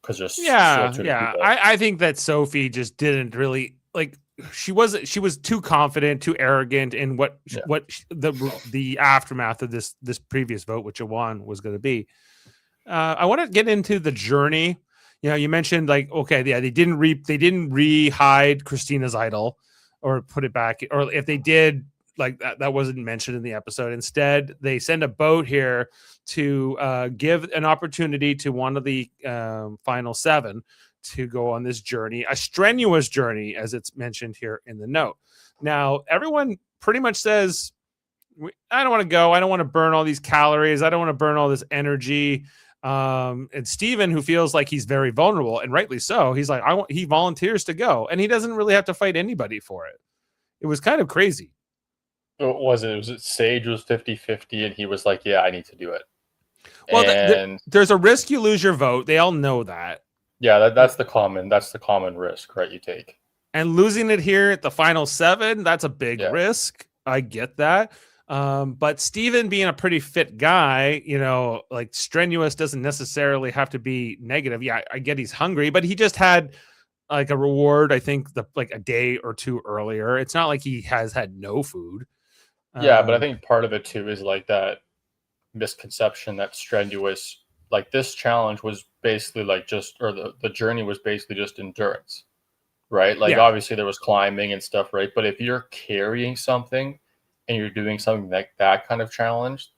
Because there's Yeah. still two people. I think that Sophie just didn't really like. She was too confident, too arrogant in what the aftermath of this previous vote, which Awan was going to be. I want to get into the journey. You mentioned like, okay, yeah, they didn't re-hide Christina's idol or put it back, or if they did, like that wasn't mentioned in the episode. Instead, they send a boat here to give an opportunity to one of the final 7 to go on this journey, a strenuous journey, as it's mentioned here in the note. Now, everyone pretty much says, I don't want to go. I don't want to burn all these calories. I don't want to burn all this energy. And Steven, who feels like he's very vulnerable, and rightly so, he's like, he volunteers to go, and he doesn't really have to fight anybody for it. It was kind of crazy. What was it? Was it Sage was 50-50 and he was like, yeah, I need to do it. Well, there's a risk you lose your vote. They all know that. Yeah, that's the common risk, right? You take. And losing it here at the final 7, that's a big risk. I get that. But Steven being a pretty fit guy, like strenuous doesn't necessarily have to be negative. Yeah, I get he's hungry, but he just had like a reward, I think, like a day or 2 earlier. It's not like he has had no food. Yeah, but I think part of it too is like that misconception that strenuous, like this challenge was basically like the journey was basically just endurance, right? Like obviously there was climbing and stuff, right? But if you're carrying something and you're doing something like that kind of challenge,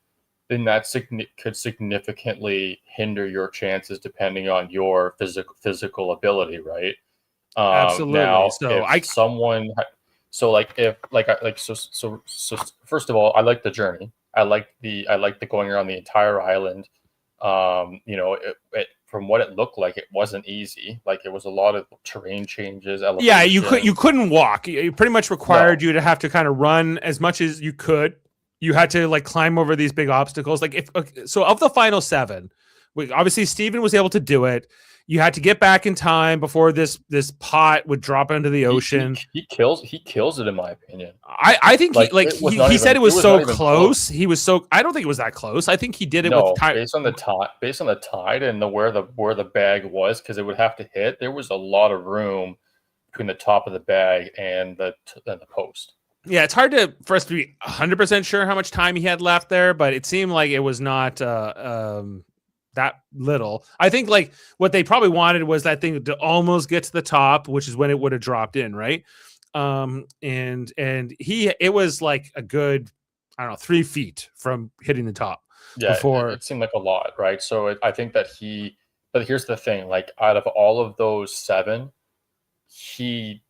then that could significantly hinder your chances depending on your physical ability, right? Absolutely. Now, So so first of all, I like the journey. I like the going around the entire island. From what it looked like, it wasn't easy. Like it was a lot of terrain changes. Yeah, you couldn't walk. It pretty much required you to have to kind of run as much as you could. You had to like climb over these big obstacles. Like so of the final 7, obviously Steven was able to do it. You had to get back in time before this pot would drop into the ocean. He kills it, in my opinion. I think he said it was so close. He was so. I don't think it was that close. I think he did it with time. Based on the tide and where the bag was, because it would have to hit. There was a lot of room between the top of the bag and the post. Yeah, it's hard for us to be 100% sure how much time he had left there, but it seemed like it was not that little. I think like what they probably wanted was that thing to almost get to the top, which is when it would have dropped in, right? And it was like a good, I don't know, 3 feet from hitting the top. Yeah, before it seemed like a lot, right? So I think that but here's the thing, like out of all of those 7, he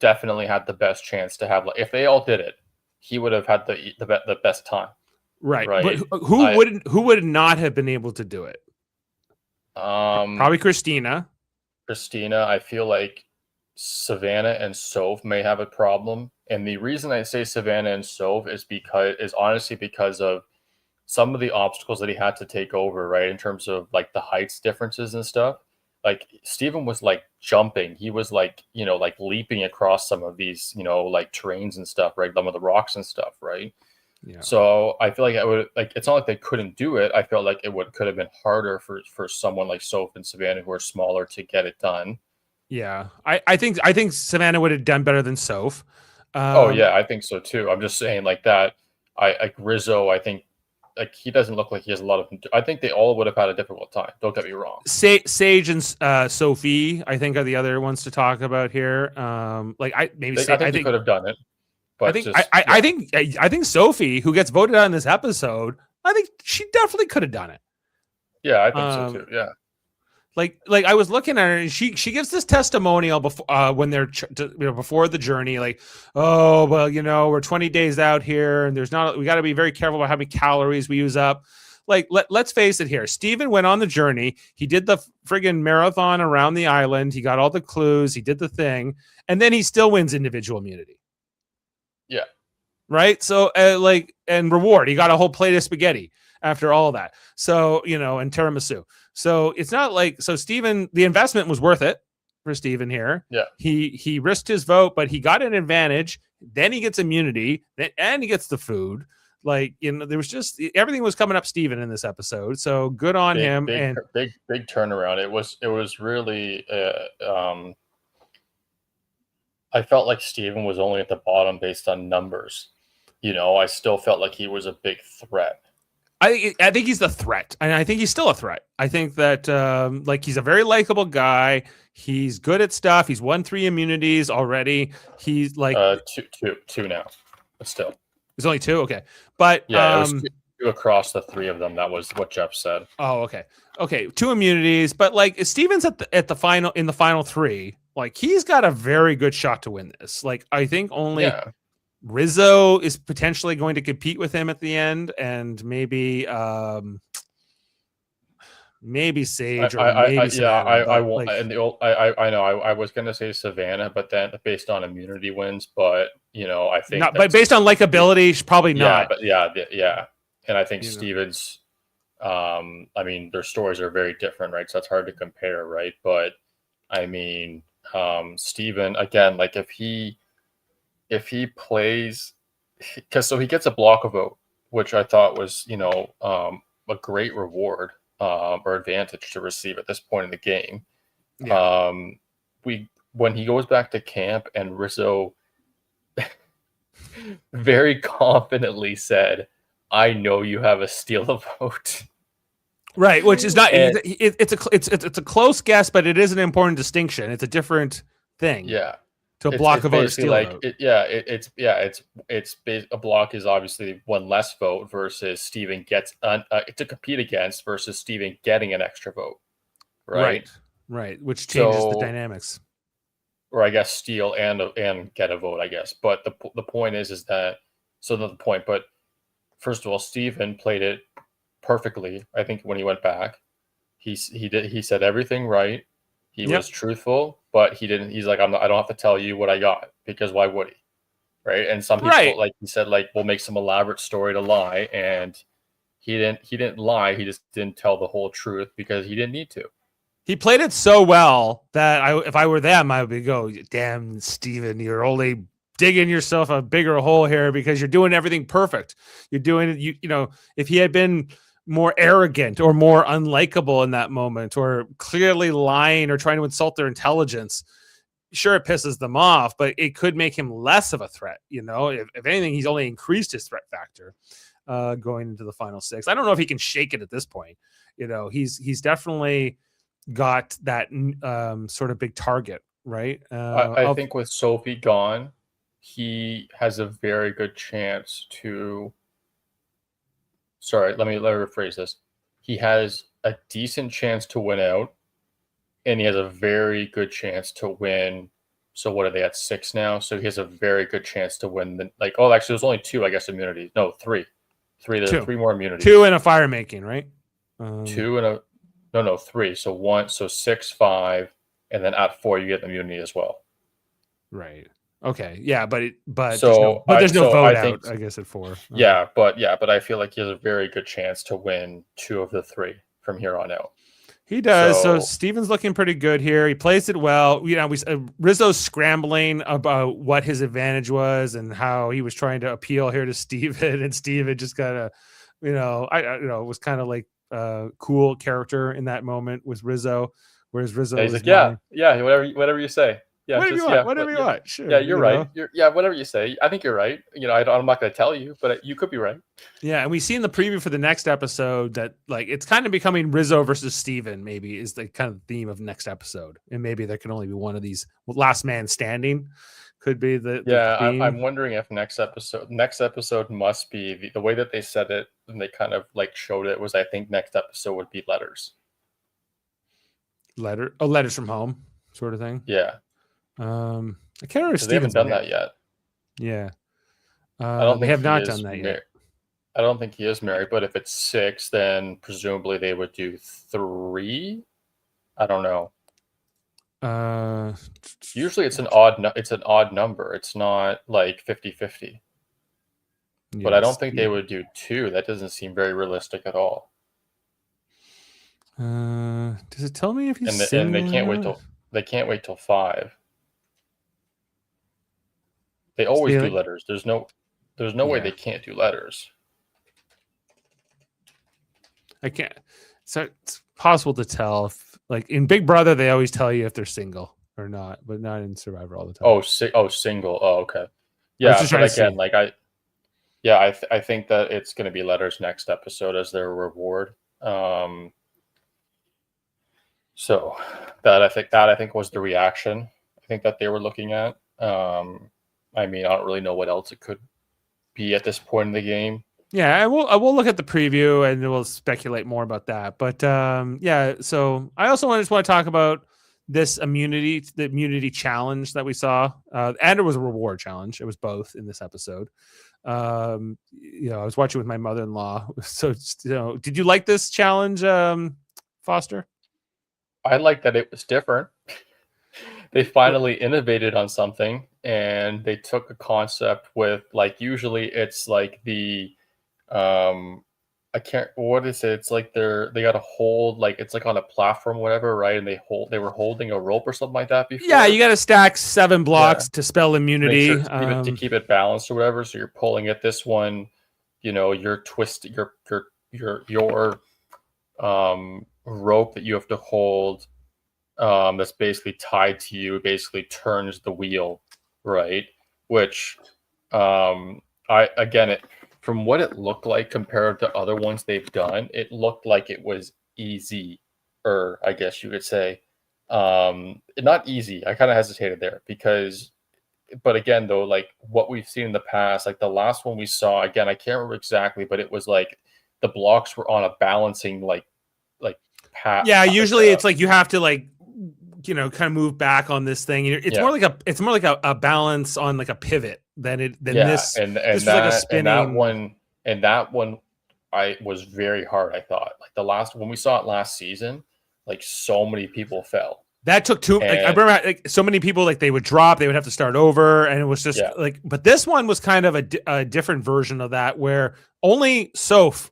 definitely had the best chance to have, like, if they all did it, he would have had the best time. Right. But who would not have been able to do it? Probably Christina. I feel like Savannah and Soph may have a problem. And the reason I say Savannah and Soph is honestly because of some of the obstacles that he had to take over, right? In terms of like the heights differences and stuff. Like Steven was like jumping. He was like, like leaping across some of these, like terrains and stuff, right? Some of the rocks and stuff, right? Yeah. So I feel like it's not like they couldn't do it. I felt like could have been harder for someone like Soph and Savannah, who are smaller, to get it done. Yeah. I think Savannah would have done better than Soph. Oh yeah, I think so too. I'm just saying like that. Rizzo, I think like he doesn't look like he has a lot of. I think they all would have had a difficult time. Don't get me wrong. Sage and Sophie, I think, are the other ones to talk about here. I think they could have done it, but I think Sophie, who gets voted out in this episode, I think she definitely could have done it. Yeah, I think so too. Yeah. Like I was looking at her, and she gives this testimonial before when they're before the journey, like, oh well, we're 20 days out here, and we got to be very careful about how many calories we use up. Like let's face it here, Steven went on the journey. He did the friggin' marathon around the island. He got all the clues. He did the thing, and then he still wins individual immunity. Yeah. Right. So and reward. He got a whole plate of spaghetti after all of that. So and tiramisu. So it's not like Steven, the investment was worth it for Steven here. Yeah. He risked his vote, but he got an advantage. Then he gets immunity, and he gets the food. There was just everything was coming up Steven in this episode. So good on him. Big turnaround. It was really I felt like Steven was only at the bottom based on numbers. I still felt like he was a big threat. I think he's the threat, and I think he's still a threat. I think that he's a very likable guy. He's good at stuff. He's won 3 immunities already. He's like two now, but still, it's only 2. Okay, but yeah, it was 2 across the 3 of them. That was what Jeff said. Oh, okay, 2 immunities, but Steven's at the final in the final 3. He's got a very good shot to win this. I think only. Yeah. Rizzo is potentially going to compete with him at the end, and maybe Sage or maybe Savannah. I won't. I know. I was going to say Savannah, but then based on immunity wins, but I think not. But based on likability, probably not. Yeah. And I think Stevens. Their stories are very different, right? So it's hard to compare, right? But Steven again, if he plays, because he gets a block of vote, which I thought was, a great reward or advantage to receive at this point in the game. Yeah. When he goes back to camp and Rizzo very confidently said, "I know you have a steal a vote." Right, which is not. It's a close guess, but it is an important distinction. It's a different thing. Yeah. To block a vote, steal a vote. A block is obviously one less vote versus Steven gets to compete against versus Steven getting an extra vote, right? Right, which changes the dynamics. Or I guess steal and get a vote, I guess. But the point is that the point. But first of all, Steven played it perfectly. I think when he went back, he said everything right. He was truthful, but he didn't. He's like, I don't have to tell you what I got, because why would he? Right. And some people, like he said, we'll make some elaborate story to lie. And he didn't lie. He just didn't tell the whole truth because he didn't need to. He played it so well that if I were them, I would go, damn, Steven, you're only digging yourself a bigger hole here because you're doing everything perfect. You're doing it. If he had been more arrogant or more unlikable in that moment, or clearly lying or trying to insult their intelligence, sure, it pisses them off, but it could make him less of a threat. If anything, he's only increased his threat factor going into the final 6. I don't know if he can shake it at this point. He's definitely got that sort of big target, right? I think with Sophie gone, he has a very good chance to. Sorry, let me rephrase this. He has a decent chance to win out, and he has a very good chance to win. So what are they at 6 now? So he has a very good chance to win. Actually, there's only 2, I guess, immunities. No, 3. 3. There's 3 more immunities. 2 in a fire making, right? 2 in a 3. So 1, so 6, 5, and then at 4 you get immunity as well. Right. Okay. Yeah, but there's no vote out, I guess, at 4. Yeah, but I feel like he has a very good chance to win 2 of the 3 from here on out. He does. So Steven's looking pretty good here. He plays it well. Rizzo's scrambling about what his advantage was and how he was trying to appeal here to Steven, and Steven just kind of, was kind of like a cool character in that moment with Rizzo, whereas Rizzo he's like, yeah, whatever you say. Yeah, Whatever you just want. yeah, Whatever you want. Sure. yeah, you're you right. know? Whatever you say. I think you're right. I'm not going to tell you, but you could be right. Yeah, and we see in the preview for the next episode that like it's kind of becoming Rizzo versus Steven, maybe is the kind of theme of next episode. And maybe there can only be one of these last man standing could be the Yeah, I'm theme. wondering if next episode must be the way that they said it and they kind of like showed it was I think next episode would be letters. Letters from home sort of thing. Yeah, I can't remember if because they haven't Steven's done married. that yet. Yeah. I don't They think have he not is done that yet. I don't think he is married, but if it's 6, then presumably they would do 3. I don't know. Usually it's an odd number. It's not like 50-50. But I don't think they would do 2. That doesn't seem very realistic at all. Does it tell me if he's And single? they can't wait till 5. They always do letters. There's no way they can't do letters. I can't. So it's possible to tell if, like in Big Brother, they always tell you if they're single or not, but not in Survivor all the time. Single. Oh, okay. Yeah, but again, like I think that it's going to be letters next episode as their reward. So that I think was the reaction I think that they were looking at. I mean, I don't really know what else it could be at this point in the game. Yeah, I will look at the preview and we'll speculate more about that. But yeah, so I also just want to talk about the immunity challenge that we saw. And it was a reward challenge. It was both in this episode. I was watching with my mother-in-law. So, did you like this challenge, Foster? I like that it was different. They finally innovated on something and they took a concept with like usually it's like the what is it? It's like they got to hold like it's like on a platform, whatever, right? And they were holding a rope or something like that before. Yeah, you got to stack 7 blocks to spell immunity to keep it balanced or whatever. So you're pulling it. This one, you're twisting your rope that you have to hold. That's basically tied to you. Basically turns the wheel, right? Which, from what it looked like compared to other ones they've done, it looked like it was easy, or I guess you could say, not easy. I kind of hesitated there but again, though, like what we've seen in the past, like the last one we saw, again, I can't remember exactly, but it was like the blocks were on a balancing like path. Yeah, usually it's like you have to like kind of move back on this thing. It's more like a balance on like a pivot than this. And this was that, like a spinning. that one I was very hard. I thought like when we saw it last season, like so many people fell. That took two. I remember like so many people like they would drop, they would have to start over, and it was just like. But this one was kind of a different version of that, where only Soph,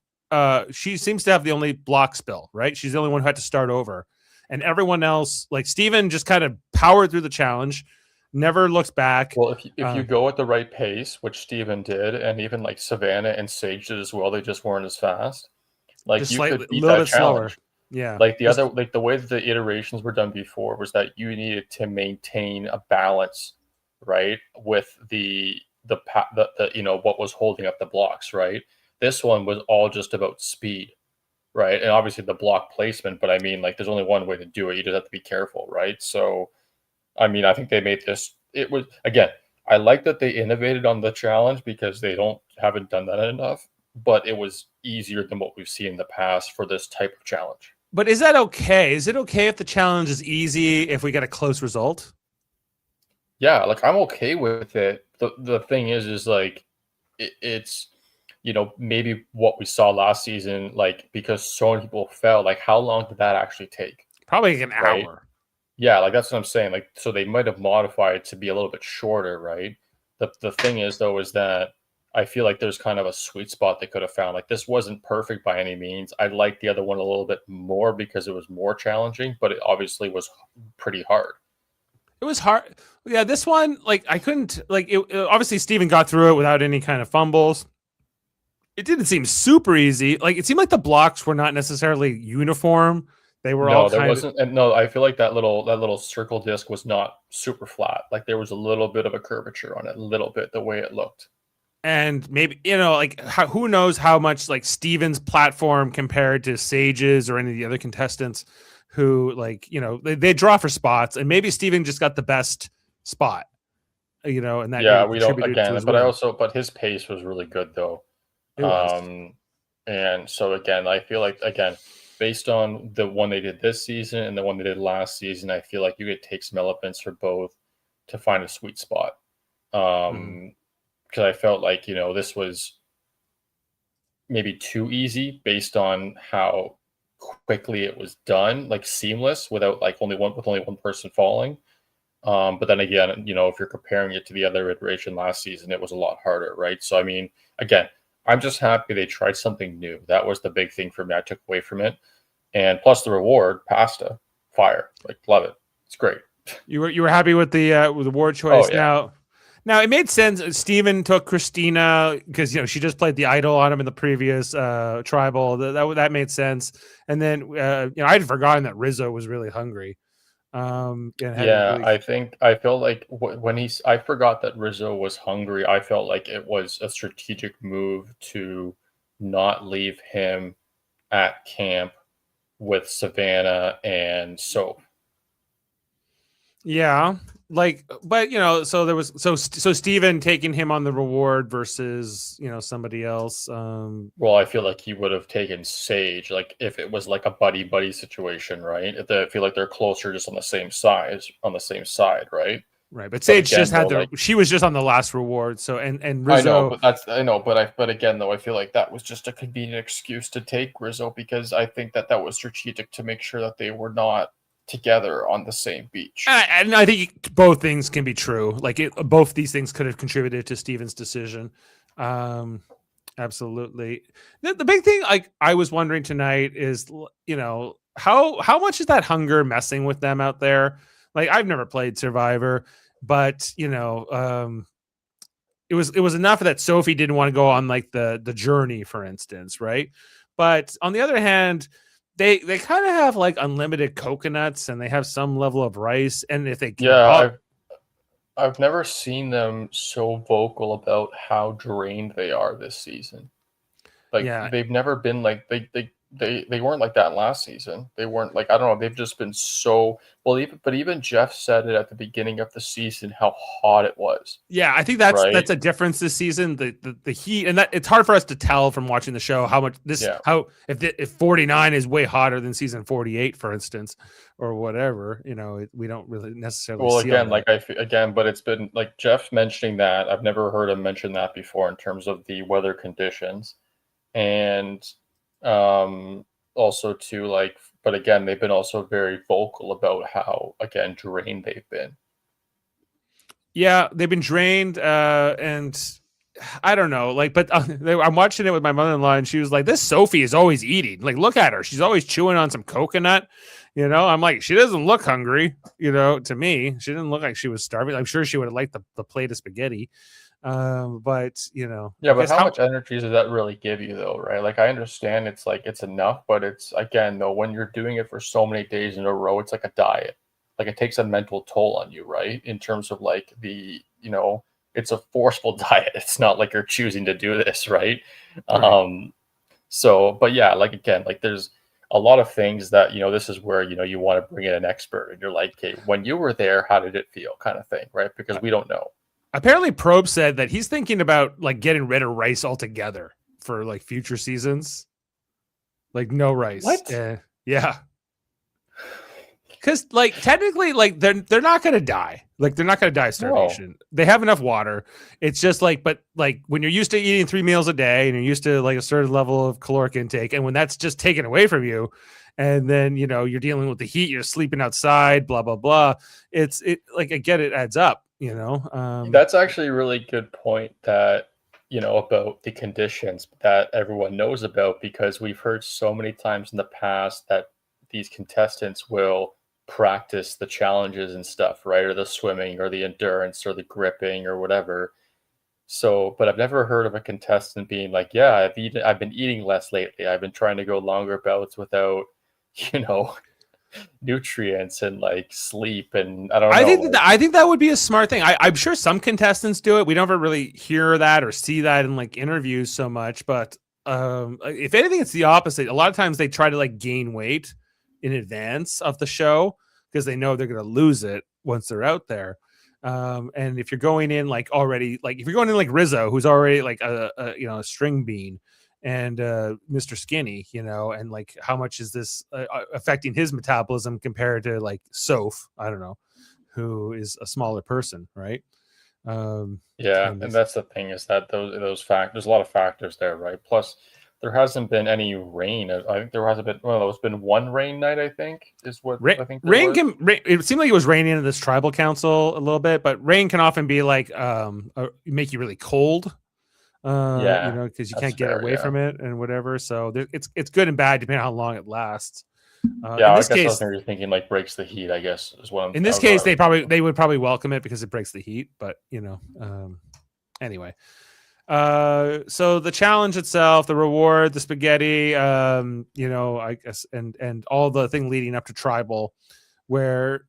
she seems to have the only block spill, right? She's the only one who had to start over. And everyone else, like Steven, just kind of powered through the challenge, never looked back. Well, if you go at the right pace, which Steven did, and even like Savannah and Sage did as well, they just weren't as fast. Like just you could beat a little that bit challenge. Slower. Yeah. Like the way that the iterations were done before was that you needed to maintain a balance, right, with the what was holding up the blocks, right? This one was all just about speed. Right. And obviously the block placement, but I mean, like, there's only one way to do it. You just have to be careful. Right. So, I mean, I think they made this. It was, again, I like that they innovated on the challenge because they haven't done that enough, but it was easier than what we've seen in the past for this type of challenge. But is that okay? Is it okay if the challenge is easy if we get a close result? Yeah. Like, I'm okay with it. The thing is like, it's, maybe what we saw last season, like because so many people fell, like how long did that actually take? Probably like an hour. Yeah, like that's what I'm saying. Like, so they might have modified it to be a little bit shorter, right? The thing is though, is that I feel like there's kind of a sweet spot they could have found. Like this wasn't perfect by any means. I liked the other one a little bit more because it was more challenging, but it obviously was pretty hard. It was hard. Yeah, this one, like I couldn't obviously Steven got through it without any kind of fumbles. It didn't seem super easy. Like it seemed like the blocks were not necessarily uniform They were all No, there kind of. wasn't, and no, I feel like that little circle disc was not super flat. Like there was a little bit of a curvature on it, a little bit the way it looked. And maybe, like who knows how much like Steven's platform compared to Sage's or any of the other contestants who like, they draw for spots, and maybe Steven just got the best spot, and that Yeah, maybe we don't contributed to again, his but win. but his pace was really good though. It was. And so again, I feel like again, based on the one they did this season and the one they did last season, I feel like you could take some elements for both to find a sweet spot. Mhm. Because I felt like, this was maybe too easy based on how quickly it was done, like seamless without like only one person falling. But then again, if you're comparing it to the other iteration last season, it was a lot harder, right? So I mean, again, I'm just happy they tried something new. That was the big thing for me. I took away from it, and plus the reward, pasta, fire, like love it. It's great. You were happy with the award Oh choice. yeah, Now it made sense. Steven took Christina because she just played the idol on him in the previous tribal. That made sense. And then I had forgotten that Rizzo was really hungry. And hadn't yeah. really. I felt like I forgot that Rizzo was hungry. I felt like it was a strategic move to not leave him at camp with Savannah and Soap. Yeah, like, but so there was so Steven taking him on the reward versus somebody else. Well, I feel like he would have taken Sage, like if it was like a buddy buddy situation, right? I feel like they're closer, just on the same side, right? Right, but But Sage just again, though, had like she was just on the last reward. So and I know, Rizzo. but again, though, I feel like that was just a convenient excuse to take Rizzo because I think that was strategic to make sure that they were not together on the same beach. And I think both things can be true. Like both these things could have contributed to Steven's decision. Absolutely. The big thing, like I was wondering tonight, is how much is that hunger messing with them out there? Like I've never played Survivor, but it was enough that Sophie didn't want to go on like the journey, for instance, right? But on the other hand, they kind of have like unlimited coconuts and they have some level of rice, and if they can Yeah, I've never seen them so vocal about how drained they are this season. Like yeah. they've never been like they weren't like that last season. They weren't like I don't know. They've just been so well. Even Jeff said it at the beginning of the season how hot it was. Yeah, I think that's Right? a difference this season. The heat, and that it's hard for us to tell from watching the show how much Yeah. if 49 is way hotter than season 48, for instance, or whatever. We don't really necessarily. Well, See all again, that. again, but it's been like Jeff mentioning that. I've never heard him mention that before in terms of the weather conditions, and also too like. But again, they've been also very vocal about how again drained they've been. Yeah, they've been drained, and I don't know, like, but I'm watching it with my mother-in-law, and she was like, "This Sophie is always eating. Like, look at her; she's always chewing on some coconut." I'm like, she doesn't look hungry. To me, she didn't look like she was starving. I'm sure she would have liked the plate of spaghetti, but Yeah, I but guess how much energy does that really give you, though, right? Like, I understand it's like it's enough, but it's again, though, when you're doing it for so many days in a row, it's like a diet. Like, it takes a mental toll on you, right? In terms of like it's a forceful diet. It's not like you're choosing to do this, right? Right. So, but yeah, like again, like there's a lot of things that this is where you want to bring in an expert, and you're like, okay, when you were there, how did it feel, kind of thing, right? Because we don't know. Apparently, Probe said that he's thinking about like getting rid of rice altogether for like future seasons. Like no rice. What? Yeah. Because like technically, like they're not gonna die. Like they're not gonna die of starvation. They have enough water. It's just like, but like when you're used to eating 3 meals a day and you're used to like a certain level of caloric intake, and when that's just taken away from you, and then you're dealing with the heat, you're sleeping outside, blah blah blah. It like I get it adds up. That's actually a really good point that about the conditions that everyone knows about, because we've heard so many times in the past that these contestants will practice the challenges and stuff, right? Or the swimming or the endurance or the gripping or whatever. So, but I've never heard of a contestant being like, yeah, I've been eating less lately. I've been trying to go longer bouts without, you know, nutrients and like sleep, and I don't know. I think that would be a smart thing. I'm sure some contestants do it. We don't ever really hear that or see that in like interviews so much, but if anything, it's the opposite. A lot of times they try to like gain weight in advance of the show because they know they're going to lose it once they're out there. And if you're going in like already, like if you're going in like Rizzo, who's already like a string bean, and Mr. Skinny, and like how much is this affecting his metabolism compared to like Soph, I don't know, who is a smaller person, right? And that's the thing, is that those factors, there's a lot of factors there, right? Plus there hasn't been any rain. I think there hasn't been, there's been one rain night, I think, is what I think it seemed like it was raining in this tribal council a little bit, but rain can often be like make you really cold. Because you can't get away from it and whatever. So it's good and bad depending on how long it lasts. I guess I was thinking like breaks the heat, I guess is what I'm. In this case, they would probably welcome it because it breaks the heat. But anyway. So the challenge itself, the reward, the spaghetti, I guess, and all the thing leading up to tribal, where.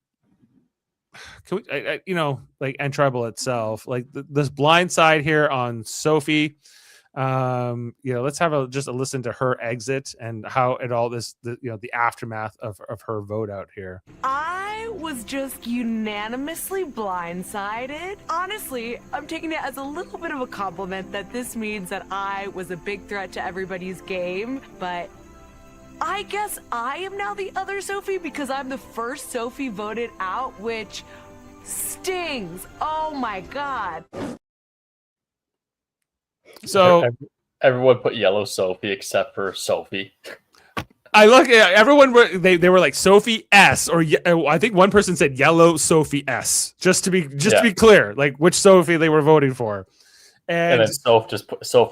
Can we, and tribal itself, like this blind side here on Sophie. Let's have just a listen to her exit and how it all the aftermath of her vote out here. I was just unanimously blindsided. Honestly, I'm taking it as a little bit of a compliment that this means that I was a big threat to everybody's game, but I guess I am now the other Sophie because I'm the first Sophie voted out, which stings. Oh my God. So everyone put yellow Sophie except for Sophie. I look at everyone. They were like Sophie S, or I think one person said yellow Sophie S, just to be clear, like which Sophie they were voting for. And then Soph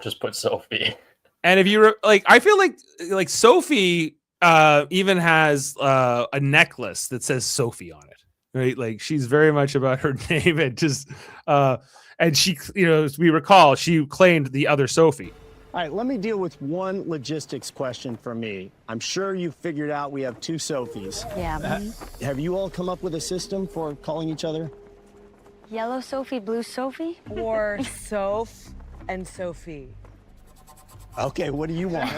just put Sophie. And if you I feel like Sophie even has a necklace that says Sophie on it, right? Like she's very much about her name, and just and she, as we recall, she claimed the other Sophie. All right, let me deal with one logistics question for me. I'm sure you figured out we have two Sophies. Yeah. Have you all come up with a system for calling each other? Yellow Sophie, blue Sophie? Or Soph and Sophie. Okay, what do you want?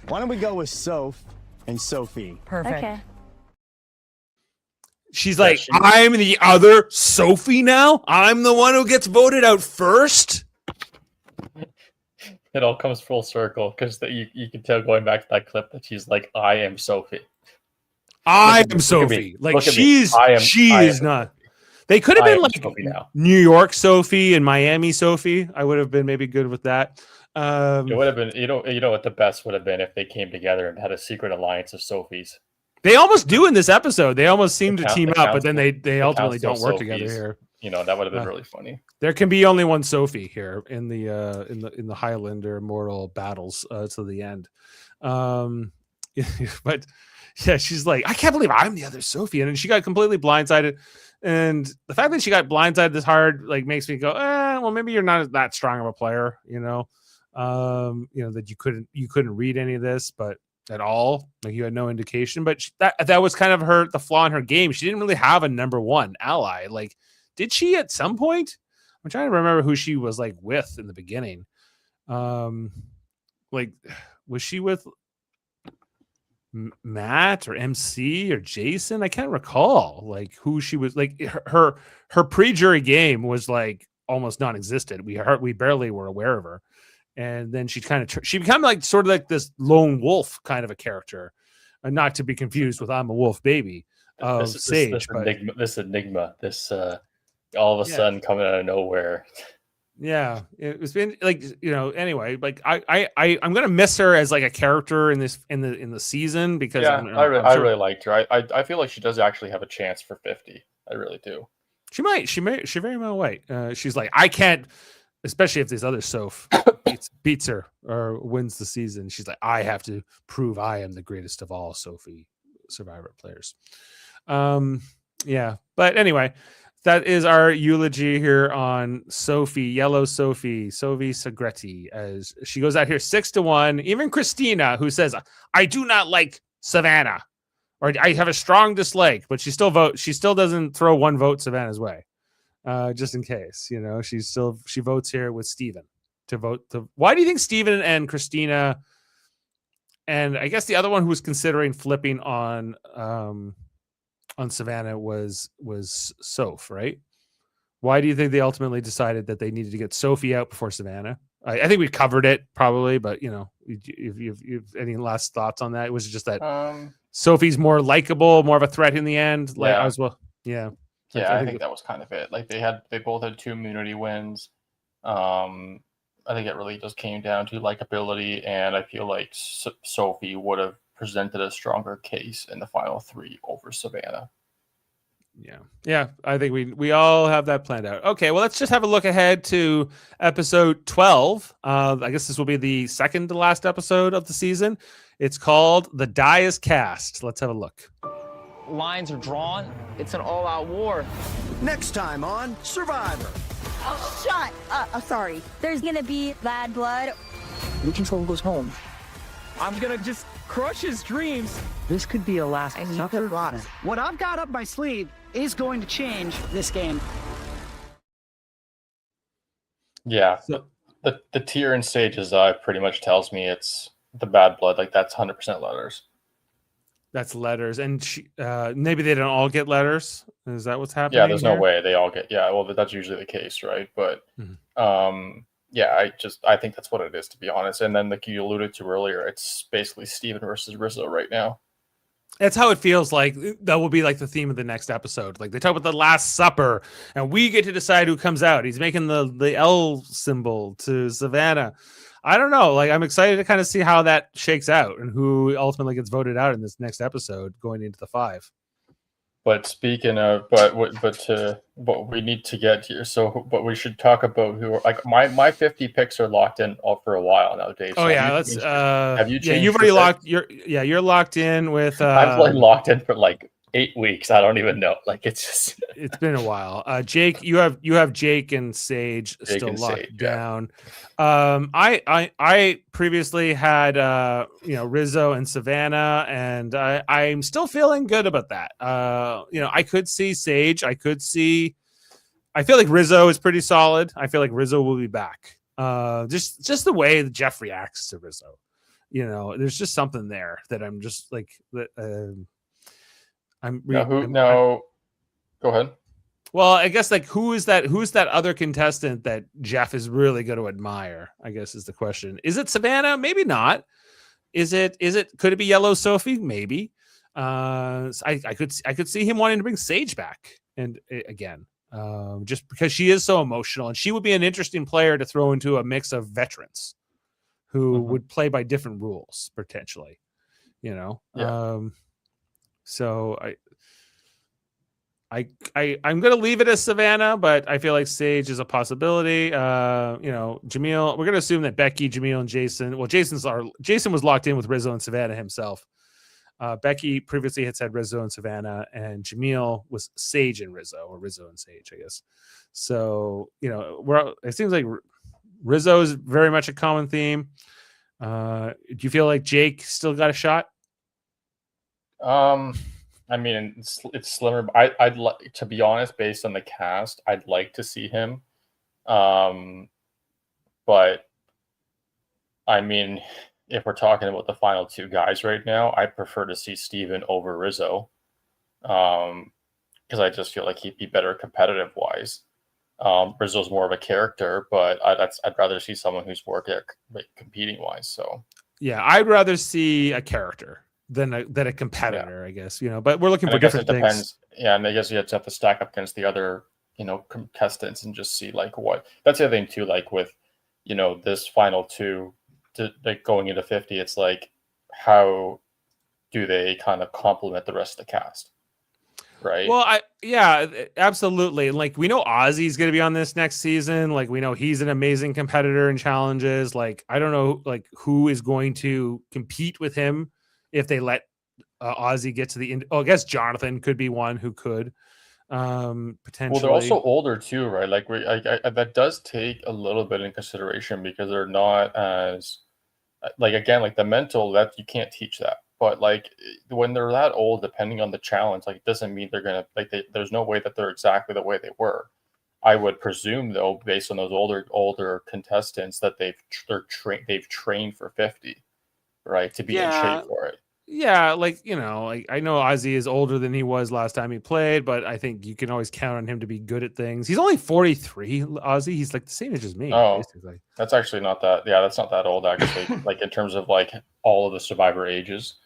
Why don't we go with Soph and Sophie? Perfect. Okay. She's like, I'm the other Sophie now? I'm the one who gets voted out first? It all comes full circle because you can tell going back to that clip that she's like, I am Sophie. I am Sophie. Like she is not. They could have been like New York Sophie and Miami Sophie. I would have been maybe good with that. It would have been, you know what the best would have been if they came together and had a secret alliance of Sophies. They almost do in this episode. They almost seem to team up, but then they ultimately don't work together here. That would have been really funny. There can be only one Sophie here in the Highlander Immortal battles to the end. But yeah, she's like, I can't believe I'm the other Sophie, and she got completely blindsided. And the fact that she got blindsided this hard like makes me go, well, maybe you're not that strong of a player, that you couldn't read any of this, but at all, like you had no indication. But that was kind of the flaw in her game. She didn't really have a number one ally. Like, did she at some point? I'm trying to remember who she was like with in the beginning. Like, was she with Matt or MC or Jason? I can't recall like who she was. Like her pre-jury game was like almost non-existent. We barely were aware of her. And then she became like sort of like this lone wolf kind of a character, and not to be confused with I'm a Wolf Baby of Sage. This enigma, all of a sudden coming out of nowhere. Yeah, it's been like anyway. Like I'm gonna miss her as like a character in the season because I really liked her. I feel like she does actually have a chance for 50. I really do. She very well might. She's like, I can't. Especially if this other Soph beats her or wins the season. She's like, I have to prove I am the greatest of all Sophie Survivor players. Yeah. But anyway, that is our eulogy here on Sophie, yellow Sophie Segretti, as she goes out here 6-1. Even Christina, who says, I do not like Savannah, or I have a strong dislike, but she still doesn't throw one vote Savannah's way. Just in case, she votes here with Steven to vote. Why do you think Steven and Christina, and I guess the other one who was considering flipping on Savannah was Soph, right? Why do you think they ultimately decided that they needed to get Sophie out before Savannah? I think we covered it probably, but if you've any last thoughts on that, it was just that Sophie's more likable, more of a threat in the end. Like Yeah. as well, yeah. Yeah, I think that was kind of it. Like they both had 2 immunity wins. I think it really just came down to likability, and I feel like Sophie would have presented a stronger case in the final 3 over Savannah. Yeah. I think we all have that planned out. Okay, well, let's just have a look ahead to episode 12. I guess this will be the second to last episode of the season. It's called "The Die Is Cast." Let's have a look. Lines are drawn. It's an all-out war. Next time on Survivor. Oh, shut up. Sorry. There's gonna be bad blood. We control who goes home. I'm gonna just crush his dreams. This could be a last supper. What I've got up my sleeve is going to change this game. Yeah, So- the tier in Sage's eye pretty much tells me it's the bad blood. Like that's 100% letters. That's letters, and maybe they don't all get letters. Is that what's happening? Yeah, there's no here? way they all get. Yeah, well, that's usually the case, right? But Mhm. yeah, I think that's what it is, to be honest. And then, like you alluded to earlier, it's basically Steven versus Rizzo right now. That's how it feels like. That will be like the theme of the next episode. Like they talk about the Last Supper, and we get to decide who comes out. He's making the L symbol to Savannah. I don't know. Like I'm excited to kind of see how that shakes out and who ultimately gets voted out in this next episode going into the 5. But speaking of, but what we need to get here. So, but we should talk about who are like my 50 picks are locked in for a while now, Dave. Oh So yeah, have you changed? you've already locked. You're locked in with. I've been locked in for like 8 weeks. I don't even know. Like it's just. It's been a while. Jake, you have Jake and Sage still locked Sage, down. Yeah. I previously had Rizzo and Savannah, and I'm still feeling good about that. I could see Sage. I feel like Rizzo is pretty solid. I feel like Rizzo will be back. Just the way that Jeff reacts to Rizzo. There's just something there that I'm just like that. Go ahead. Well, I guess like who's that other contestant that Jeff is really going to admire, I guess is the question. Is it Savannah? Maybe not. Could it be Yellow Sophie? Maybe. I could see him wanting to bring Sage back and again, just because she is so emotional, and she would be an interesting player to throw into a mix of veterans who would play by different rules potentially, Yeah. So I'm gonna leave it as Savannah, but I feel like Sage is a possibility. Jamil, we're gonna assume that Becky, Jamil, and Jason. Well, Jason was locked in with Rizzo and Savannah himself. Becky previously had said Rizzo and Savannah, and Jamil was Sage and Rizzo, or Rizzo and Sage, I guess. So it seems like Rizzo is very much a common theme. Do you feel like Jake still got a shot? I mean, it's slimmer. I'd like, to be honest, based on the cast, I'd like to see him. But I mean, if we're talking about the final 2 guys right now, I prefer to see Steven over Rizzo. Because I just feel like he'd be better competitive wise. Rizzo's more of a character, but I'd rather see someone who's more competing wise. So yeah, I'd rather see a character than a competitor, I guess, but we're looking for different things. Depends. Yeah, and I guess you have to stack up against the other, contestants and just see like what. That's the other thing too, like with, this final 2, like going into 50, it's like how do they kind of complement the rest of the cast, right? Well, absolutely. Like we know Ozzy's going to be on this next season. Like we know he's an amazing competitor in challenges. Like I don't know, like who is going to compete with him if they let Ozzy get to the end. Oh, I guess Jonathan could be one who could potentially. Well, they're also older too, right? Like that does take a little bit in consideration because they're not as like again like the mental that you can't teach that, but like when they're that old, depending on the challenge, like it doesn't mean they're gonna there's no way that they're exactly the way they were. I would presume though, based on those older contestants, that they've trained for 50, right, to be in shape for it. Yeah, like, I know Ozzy is older than he was last time he played, but I think you can always count on him to be good at things. He's only 43, Ozzy. He's like the same age as me, basically. That's actually not that. Yeah, that's not that old actually. Like in terms of like all of the Survivor ages,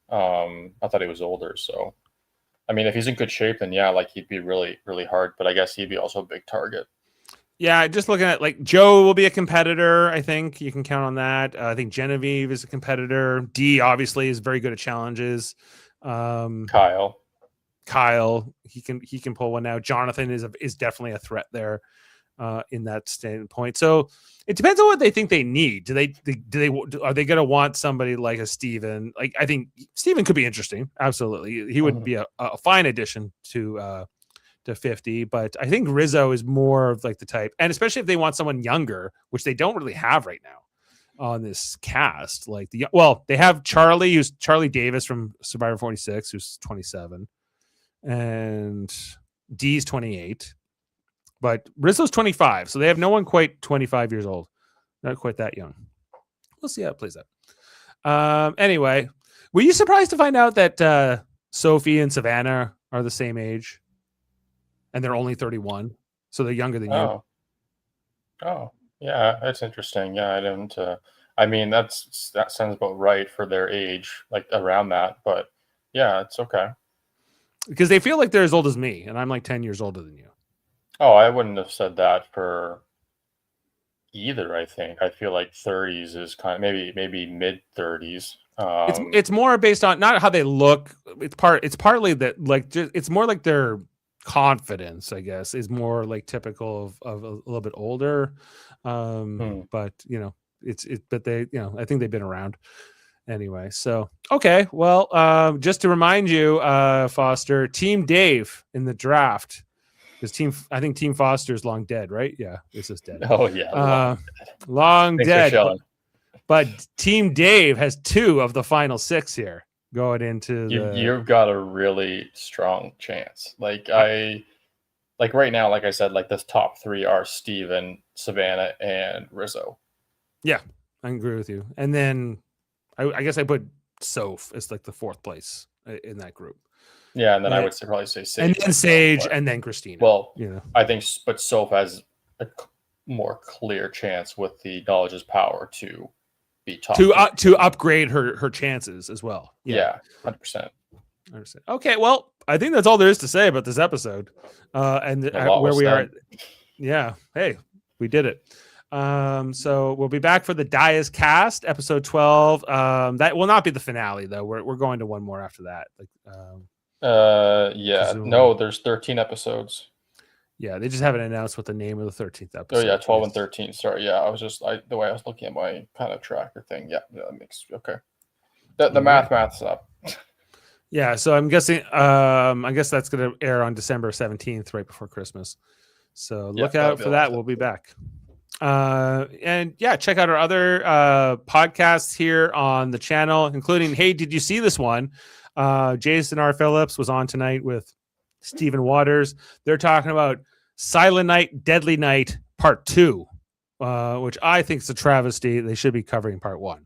I thought he was older. So, I mean, if he's in good shape, then yeah, like he'd be really, really hard. But I guess he'd be also a big target. Yeah, just looking at like Joe will be a competitor. I think you can count on that. I think Genevieve is a competitor. D obviously is very good at challenges. Kyle, he can pull one out. Jonathan is definitely a threat there in that standpoint. So it depends on what they think they need. Are they going to want somebody like a Steven? Like I think Steven could be interesting. Absolutely, he would be a fine addition to 50, but I think Rizzo is more of like the type, and especially if they want someone younger, which they don't really have right now on this cast. Like they have Charlie Davis from Survivor 46, who's 27, and D's 28, but Rizzo's 25, so they have no one quite 25 years old, not quite that young. We'll see how it plays out. Anyway, were you surprised to find out that Sophie and Savannah are the same age? And they're only 31, so they're younger than you. Oh, yeah, that's interesting. Yeah, I didn't. I mean, that sounds about right for their age, like around that. But yeah, it's okay. Because they feel like they're as old as me, and I'm like 10 years older than you. Oh, I wouldn't have said that for either. I think I feel like 30s is kind of maybe mid 30s. It's more based on not how they look. It's partly that like it's more like their confidence, I guess, is more like typical of a little bit older. But but they, I think they've been around anyway. So, okay. Well, just to remind you, Foster, Team Dave in the draft, because I think Team Foster is long dead, right? Yeah. This is dead. Oh yeah. Long dead. But Team Dave has 2 of the final 6 here. Going into you've got a really strong chance. Like right now, like I said, like this top 3 are Steven, Savannah, and Rizzo. Yeah, I agree with you. And then I guess I put Soph as like the 4th place in that group. Yeah, and then I would probably say Sage. And then Sage, and then Christina. Well, I think, but Soph has a more clear chance with the knowledge is power to be top to upgrade her chances as well. Yeah, 100%. Okay, well, I think that's all there is to say about this episode, and where we are. Yeah, hey, we did it. So we'll be back for the Dias Cast episode 12. That will not be the finale though. We're going to one more after that. No, there's 13 episodes. Yeah, they just haven't announced what the name of the 13th episode. Oh yeah, 12 and 13. Sorry, yeah, I was just the way I was looking at my kind of tracker thing. Yeah, that makes okay. The math's up. Yeah, so I'm guessing. I guess that's going to air on December 17th, right before Christmas. So look out for that. We'll be back. And yeah, check out our other podcasts here on the channel, including, hey, did you see this one? Jason R. Phillips was on tonight with Stephen Waters. They're talking about Silent Night, Deadly Night Part 2, which I think is a travesty. They should be covering Part 1,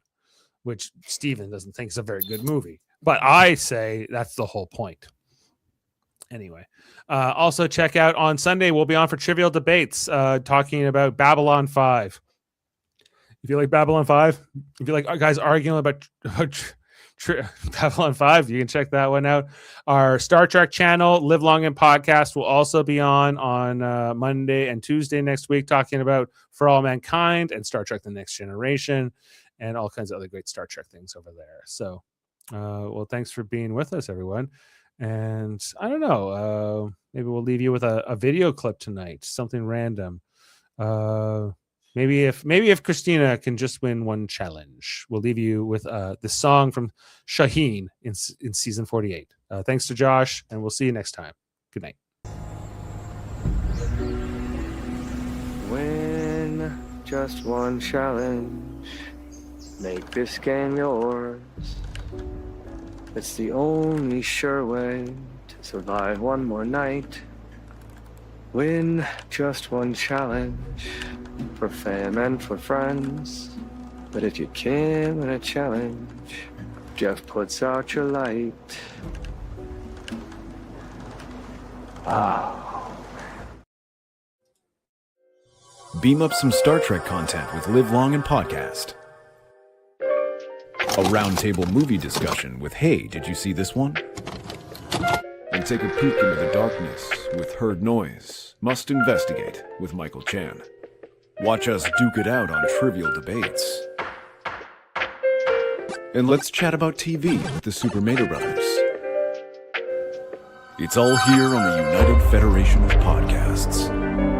which Stephen doesn't think is a very good movie. But I say that's the whole point. Anyway, also check out on Sunday, we'll be on for Trivial Debates, talking about Babylon 5. If you like Babylon 5, if you like guys arguing about Babylon 5, you can check that one out. Our Star Trek channel, Live Long and Podcast, will also be on Monday and Tuesday next week, talking about For All Mankind and Star Trek The Next Generation and all kinds of other great Star Trek things over there. So, well, thanks for being with us, everyone. And I don't know, maybe we'll leave you with a video clip tonight, something random. Maybe if Christina can just win one challenge, we'll leave you with the song from Shaheen in season 48. Thanks to Josh, and we'll see you next time. Good night. Win just one challenge. Make this game yours. It's the only sure way to survive one more night. Win just one challenge for fam and for friends. But if you can't win a challenge, Jeff puts out your light. Beam up some Star Trek content with Live Long and Podcast. A roundtable movie discussion with Hey, did you see this one? And take a peek into the darkness with Heard Noise, Must Investigate with Michael Chan. Watch us duke it out on trivial debates. And let's chat about TV with the Super Mater Brothers. It's all here on the United Federation of Podcasts.